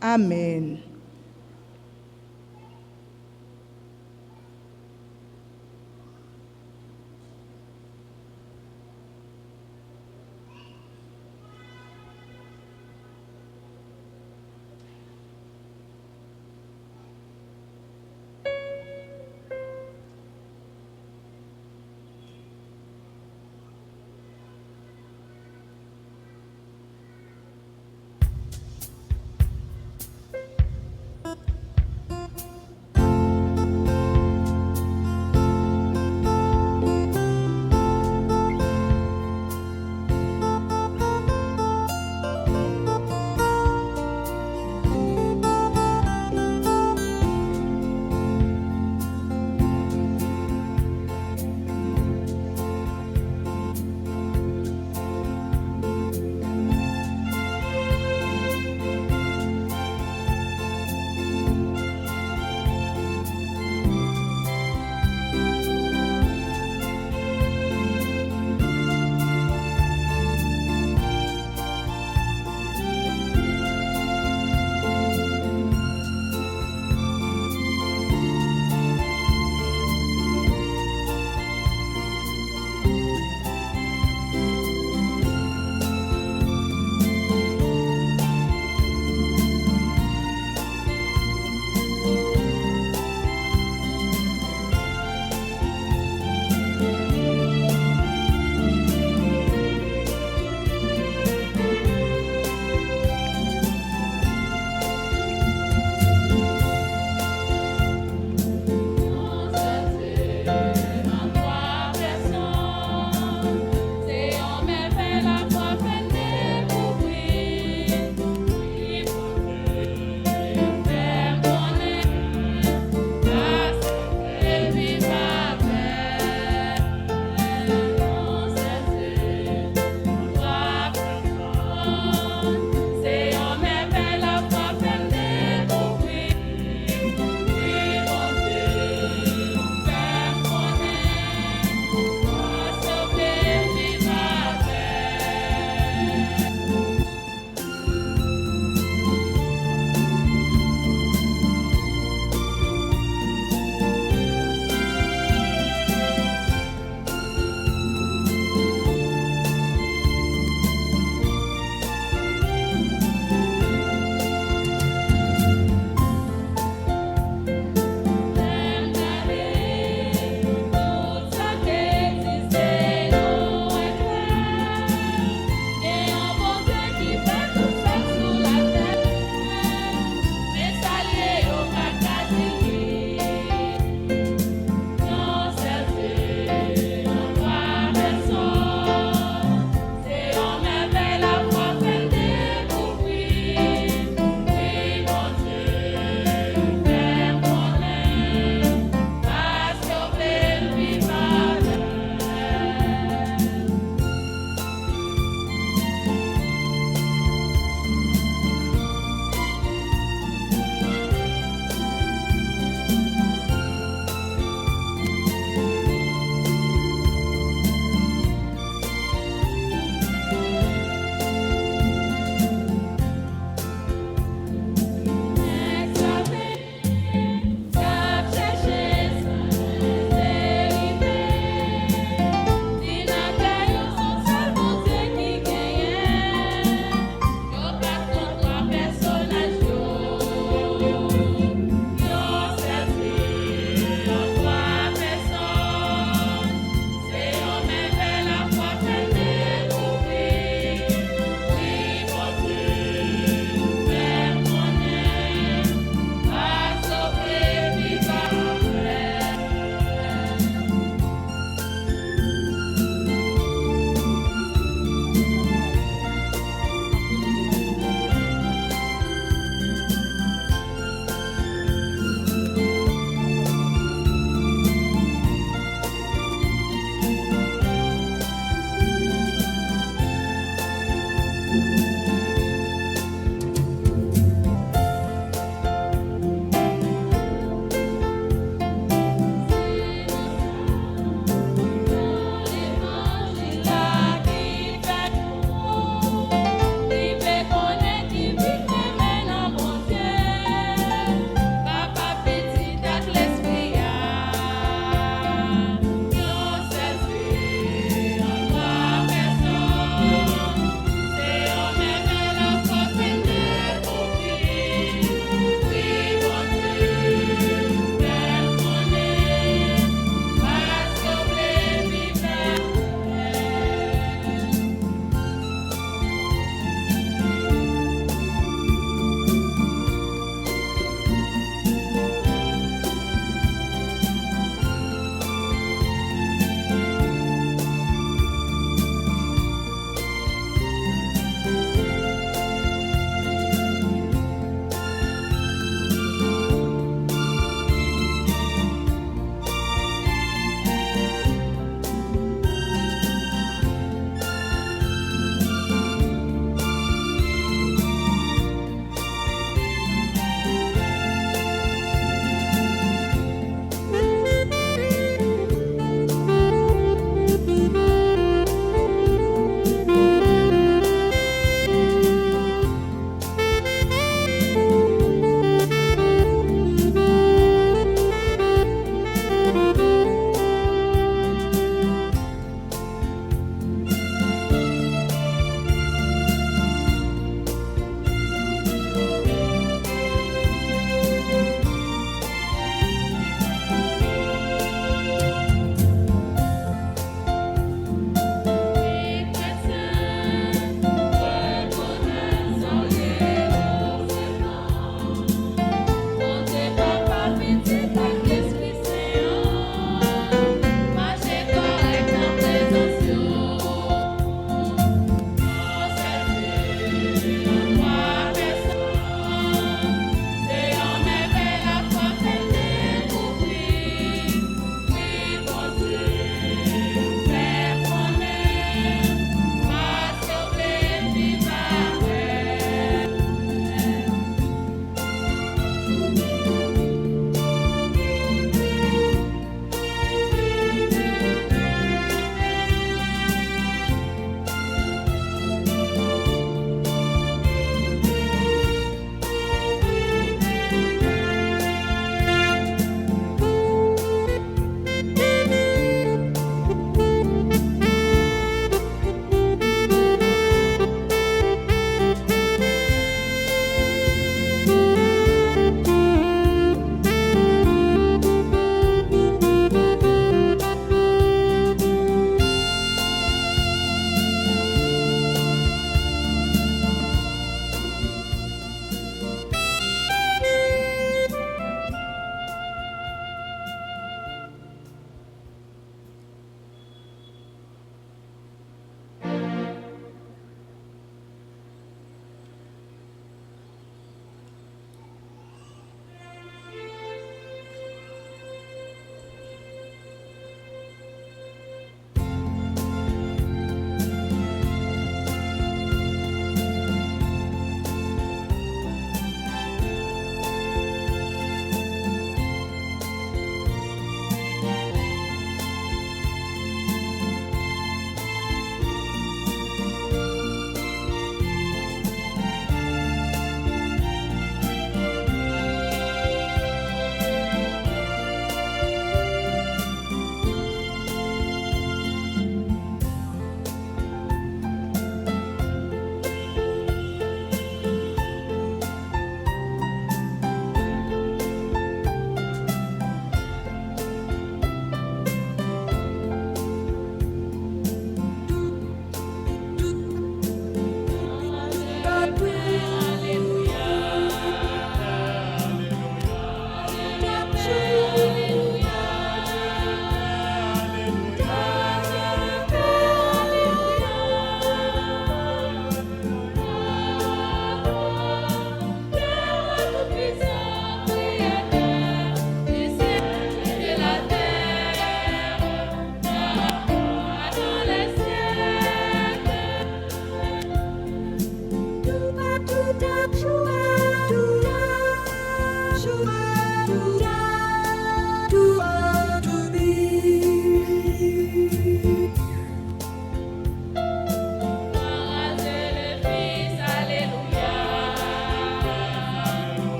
Amen.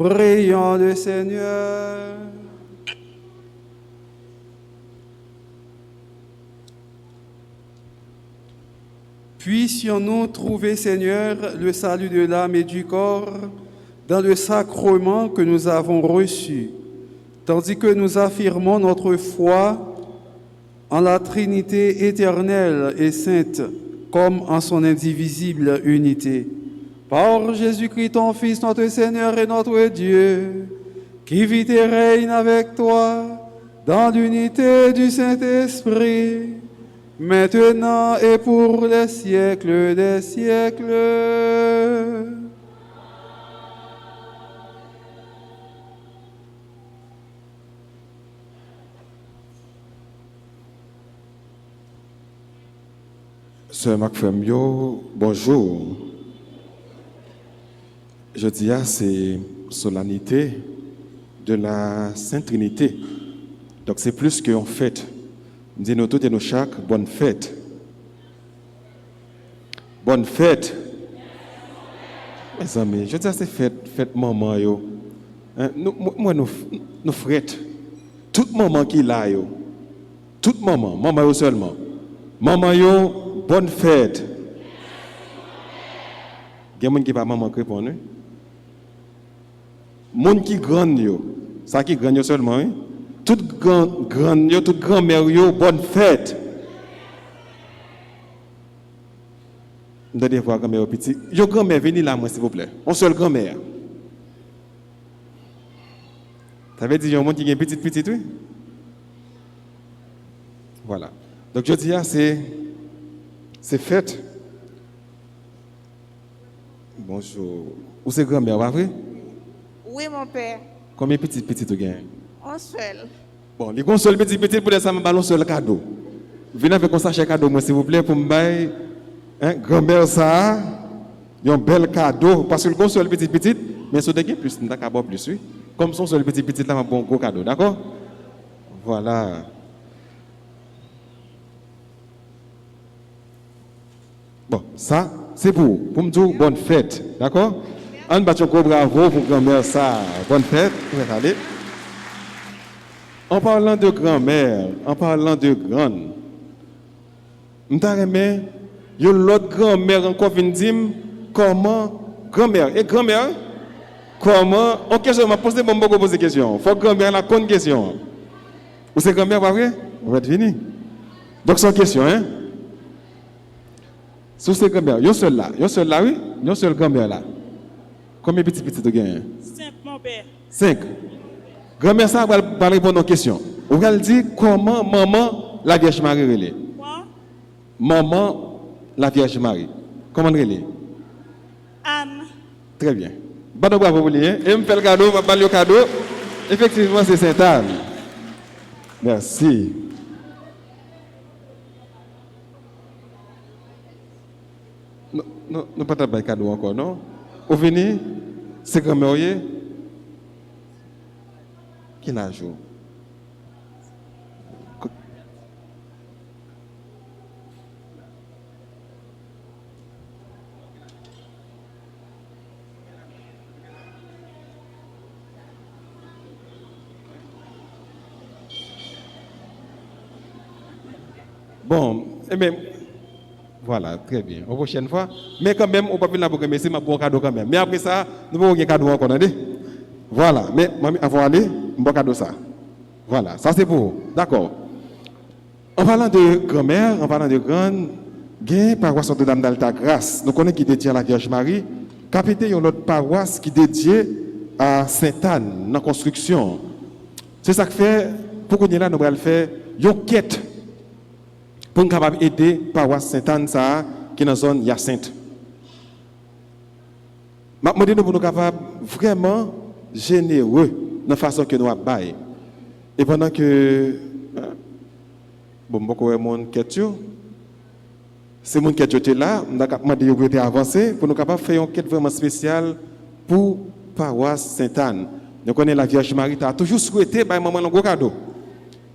Prions le Seigneur. Puissions-nous trouver, Seigneur, le salut de l'âme et du corps dans le sacrement que nous avons reçu, tandis que nous affirmons notre foi en la Trinité éternelle et sainte, comme en son indivisible unité. Par Jésus-Christ, ton Fils, notre Seigneur et notre Dieu, qui vit et règne avec toi dans l'unité du Saint-Esprit, maintenant et pour les siècles des siècles. Sœur Marc Femio, bonjour. Je dis c'est solennité de la Sainte Trinité. Donc c'est plus qu'une fête. Nous disons toutes et nous chaque bonne fête. Bonne fête. Mes amis, je dis c'est fête maman yo. Hein? Nous frette. Tout maman qui là yo. Tout maman yo seulement. Maman yo, bonne fête. Il y a des gens qui ne maman qui répondent. Les gens qui grand yo, ça qui grand seulement. Hein? Tout grand-mère yo, bonne fête. Vous allez voir grand-mère petit. Yo grand-mère, venez là, moi, s'il vous plaît. On seul grand-mère. Ça veut dire qu'il y a un monde qui est petit, oui? Voilà. Donc, je dis, c'est fête. Bonjour. Où c'est grand-mère, pas vrai? Oui, mon père. Combien de petits tu gagnes? Un seul. Bon, les gens seul petit pour ça, me ballon seul cadeau. Venez avec un sachet cadeau, moi, s'il vous plaît, pour me bailler. Hein, grand-mère, ça, il y a un bel cadeau. Parce que le seul petit, mais si vous avez plus, vous avez plus, oui. Comme son seul petit, là, un bon gros cadeau, d'accord? Voilà. Bon, ça, c'est pour me dire bonne fête, d'accord? On bat un gros bravo pour grand-mère, ça. Bonne fête, vous pouvez aller. En parlant de grand-mère, en parlant de grande, je me il y a l'autre grand-mère encore vient dire comment grand-mère et grand-mère comment OK je m'a posé bon beaucoup poser question faut grand-mère la bonne question ou c'est grand-mère pas vrai on va être fini donc sans question hein sous c'est grand-mère yo seul là oui yo seul grand-mère là combien petit tu gagnes 5 mon père 5 grand-mère ça va répondre aux questions on va dire comment maman la Vierge Marie relève maman la Vierge Marie. Comment elle est? Anne. Très bien. Bon bravo pour lui. Et me fait le cadeau, va le cadeau. Effectivement, c'est Sainte Anne. Merci. Non, pas de cadeau encore, non? Au venir, c'est grand-mère qui n'a joué. Bon, eh bien, voilà, très bien. Au prochaine fois. Mais quand même, on ne peut pas venir pour remercier ma bon cadeau quand même. Mais après ça, nous ne pouvons pas cadeau encore. Voilà. Mais avant d'aller, un bon cadeau ça. Voilà, ça c'est pour vous. D'accord. En parlant de grand-mère, en parlant de grande, il y a une paroisse Notre-Dame d'Alta-Grâce. Nous connaissons qui dédiée à la Vierge Marie. Capité, il y a une autre paroisse qui est dédiée à Sainte-Anne, dans la construction. C'est ça que fait, pour qu'on y là, nous allons faire une quête pour nous capable aider paroisse Sainte-Anne qui est dans la zone Hyacinthe. Je demande pour nous capables vraiment généreux dans la façon que nous avons baillé. Et pendant que beaucoup de monde qui est c'est monde qui est là, nous avons demandé de avancer pour nous capables faire une quête vraiment spéciale pour paroisse Sainte-Anne. Nous connaissons la Vierge Marie, qui a toujours souhaité bailler maman un gros cadeau.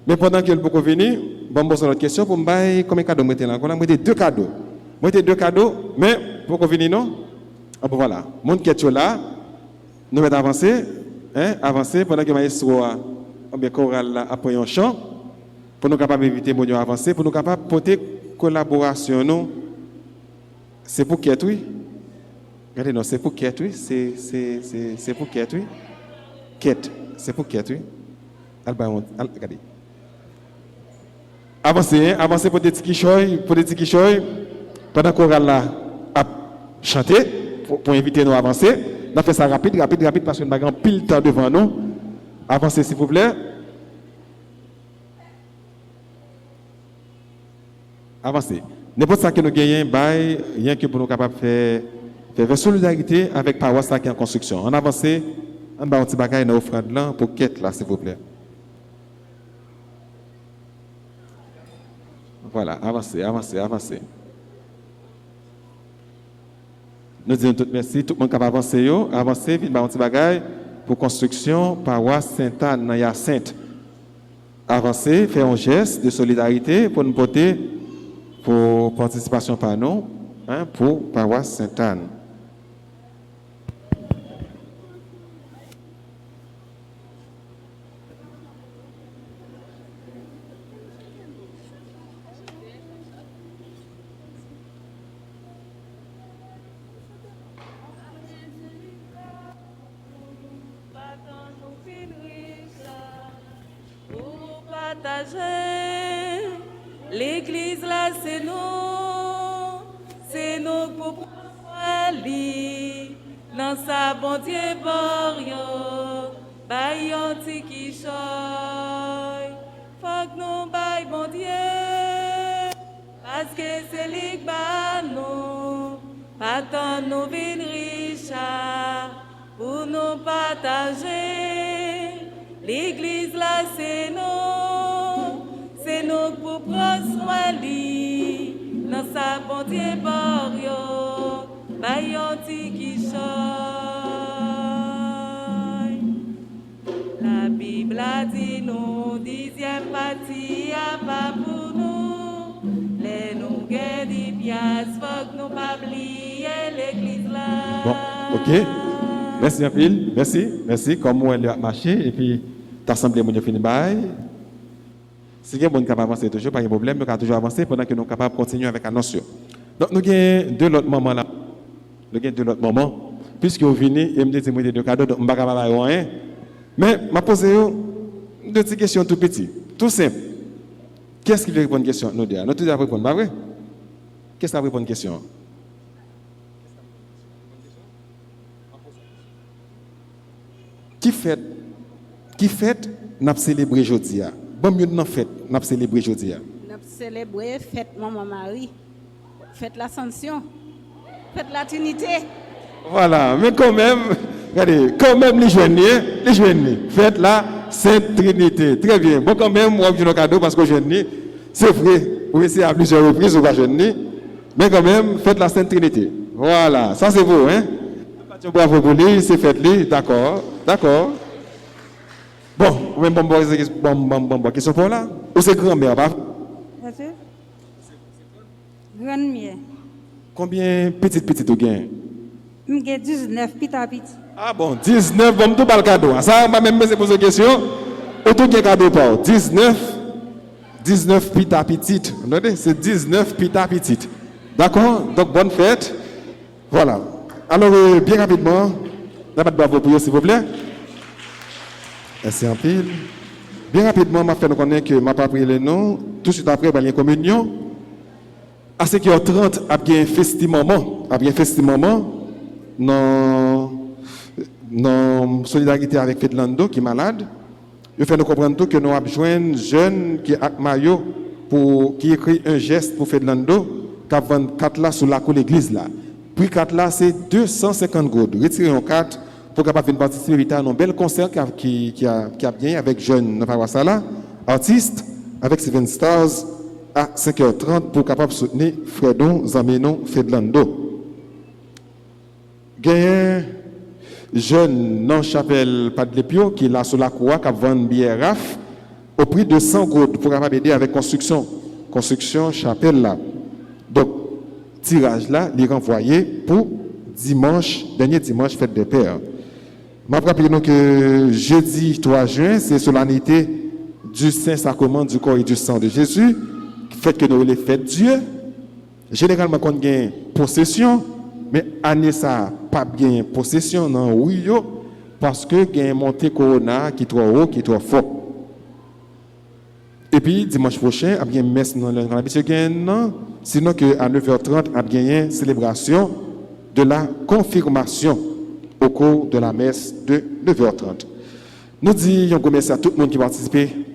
Mais pendant qu'elle peut venir, bon, c'est notre question pour me dire combien de cadeaux mettez là. On a mis 2 cadeaux. Mettez 2 cadeaux, mais pour venir non. Ah bon voilà, monde qui est là, Nous allons avancer, avancer pendant que maestro ou bien choral là après un chant pour nous capables d'éviter de avancer, pour nous capables de porter collaboration nous. C'est pour qui oui? Regardez non, c'est pour qui oui? C'est pour qui oui? Quête, c'est pour qui oui? Regardez. Avancez pour des petits quichoy, pendant qu'on là à chanter pour inviter nous à avancer. On fait ça rapide parce que nous avons pile temps devant nous. Avancez s'il vous plaît. Avancez. N'importe ça que nous gagnons, rien que pour nous capables de faire solidarité avec paroisse qui est en construction. On avance, on va un petit bagage dans l'offrande là pour quête là s'il vous plaît. Voilà, avancez. Nous disons tout merci, tout le monde capable avancer, vite, un petit bagage pour construction, paroisse Sainte-Anne, dans Hyacinthe. Avancez, faire un geste de solidarité pour nous porter pour participation par nous, pour paroisse Sainte-Anne. L'église là c'est nous pour prendre lui dans sa bon Dieu borio baillon qui choy faut que nous baille bon Dieu parce que c'est lui ba nous pas tant nous vin riches pour nous partager l'église là c'est nous pour prendre soin lui dans sa bonté borio baillon qui choy la Bible a dit nous dixième partie à pas pour nous les nous gagne des pièces faut que nous pas oublier l'église là. Bon, ok. Merci un pile, merci. Comme on a marché et puis t'as semblé mon fini bail. Si vous êtes capable d'avancer toujours, pas de problème, nous allons toujours avancer pendant que nous sommes capables de continuer avec l'annonce. Donc nous avons deux autres moments là. Puisque vous venez et me dites que vous avez deux cadeaux, donc je ne vais pas faire rien. Mais je vais poser deux petites questions tout petites, tout simple. Qu'est-ce qui veut répondre à une question? Nous devons tous répondre, pas vrai? Qu'est-ce qui va répondre à une question? Qui fait n'a célébré aujourd'hui? Bon mieux n'a fait n'a célébré aujourd'hui. N'a célébré fête Maman Marie, fête l'Ascension, fête la Trinité. Voilà, mais quand même, regardez, les jeunes, fête la Sainte Trinité. Très bien. Bon quand même, moi je un cadeau parce que jeunes, c'est vrai. Vous essayez à plusieurs reprises ou pas jeunes, mais quand même, fête la Sainte Trinité. Voilà, ça c'est beau, hein? Bravo pour lui, c'est fête lui, d'accord. Bon, vous même bon, qui sont pour là? Ou c'est grand-mère, pas? Grand-mère. Combien petit vous gagnez? J'ai 19 petit. Ah bon, 19, bon, tout pas le cadeau. Ça, va même me poser une question. Autant qu'il cadeau pas. 19 pita petite. C'est 19 pita petite. D'accord? Donc, bonne fête. Voilà. Alors, bien rapidement, d'abord, bravo pour vous, s'il vous plaît. Merci en pile. Bien rapidement, je vais faire nous connaître que je n'ai pas pris le nom. Tout de suite après, il y a une communion. À 5h30, il y a un festival dans solidarité avec Fedlando qui est malade. Je fais nous comprendre que nous avons besoin de jeunes qui ont maillot qui écrit un geste pour Fedlando qui a 24 là sous la cour de l'église là. Puis 4 là, c'est 250 gouttes. Retirez un 4 pour capable de participer à un bel concert qui a bien avec jeunes là, artistes avec Seven Stars à 5h30 pour capable soutenir Fredon Zameno Fedlando. Gagne jeune dans chapelle Padlepio qui est là sur la croix qui vend bière raf au prix de 100 gouttes pour capable aider avec construction chapelle là. Donc tirage là, les renvoyer pour dernier dimanche fête des pères. Je rappelle nous que jeudi 3 juin, c'est solennité du Saint-Sacrement du corps et du sang de Jésus, fait que nous les fêtes Dieu. Généralement, quand on gagne possession, mais année ça, pas bien possession, non, oui, parce que il y a un monté corona qui est trop haut, qui est trop fort. Et puis, dimanche prochain, il y a une messe dans le sinon qu'à 9h30, il y a une célébration de la confirmation au cours de la messe de 9h30. Nous disons merci à tout le monde qui participe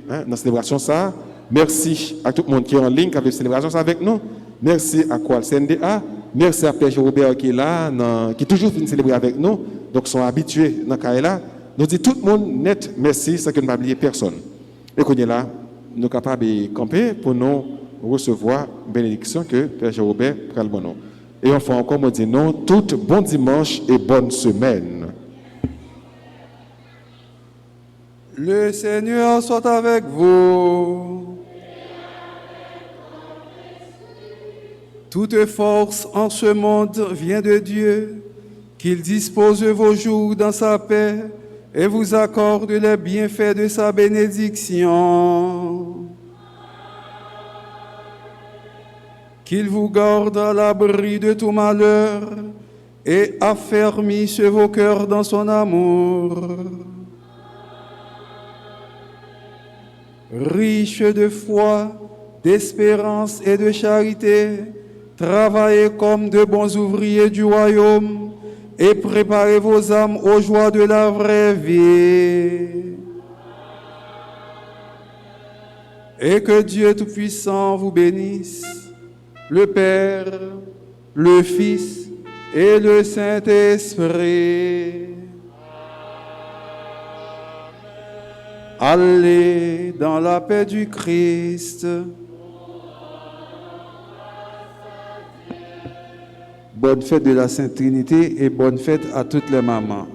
dans la célébration. Ça. Merci à tout le monde qui est en ligne, qui a fait la célébration avec nous. Merci à Koal CNDA. Merci à Père Robert qui est là, qui est toujours venu célébrer avec nous. Donc, sont habitués dans ce là. Nous disons tout le monde net merci, sans que nous ne oublier personne. Et qu'on est là, nous sommes capables de camper pour nous recevoir la bénédiction que Père Robert prend le bon nom. Et enfin, encore, nous disons tout bon dimanche et bonne semaine. Le Seigneur soit avec vous. Toute force en ce monde vient de Dieu, qu'il dispose vos jours dans sa paix et vous accorde les bienfaits de sa bénédiction. Qu'il vous garde à l'abri de tout malheur et affermisse vos cœurs dans son amour. Riche de foi, d'espérance et de charité, travaillez comme de bons ouvriers du royaume et préparez vos âmes aux joies de la vraie vie. Et que Dieu Tout-Puissant vous bénisse, le Père, le Fils et le Saint-Esprit. Allez dans la paix du Christ. Bonne fête de la Sainte Trinité et bonne fête à toutes les mamans.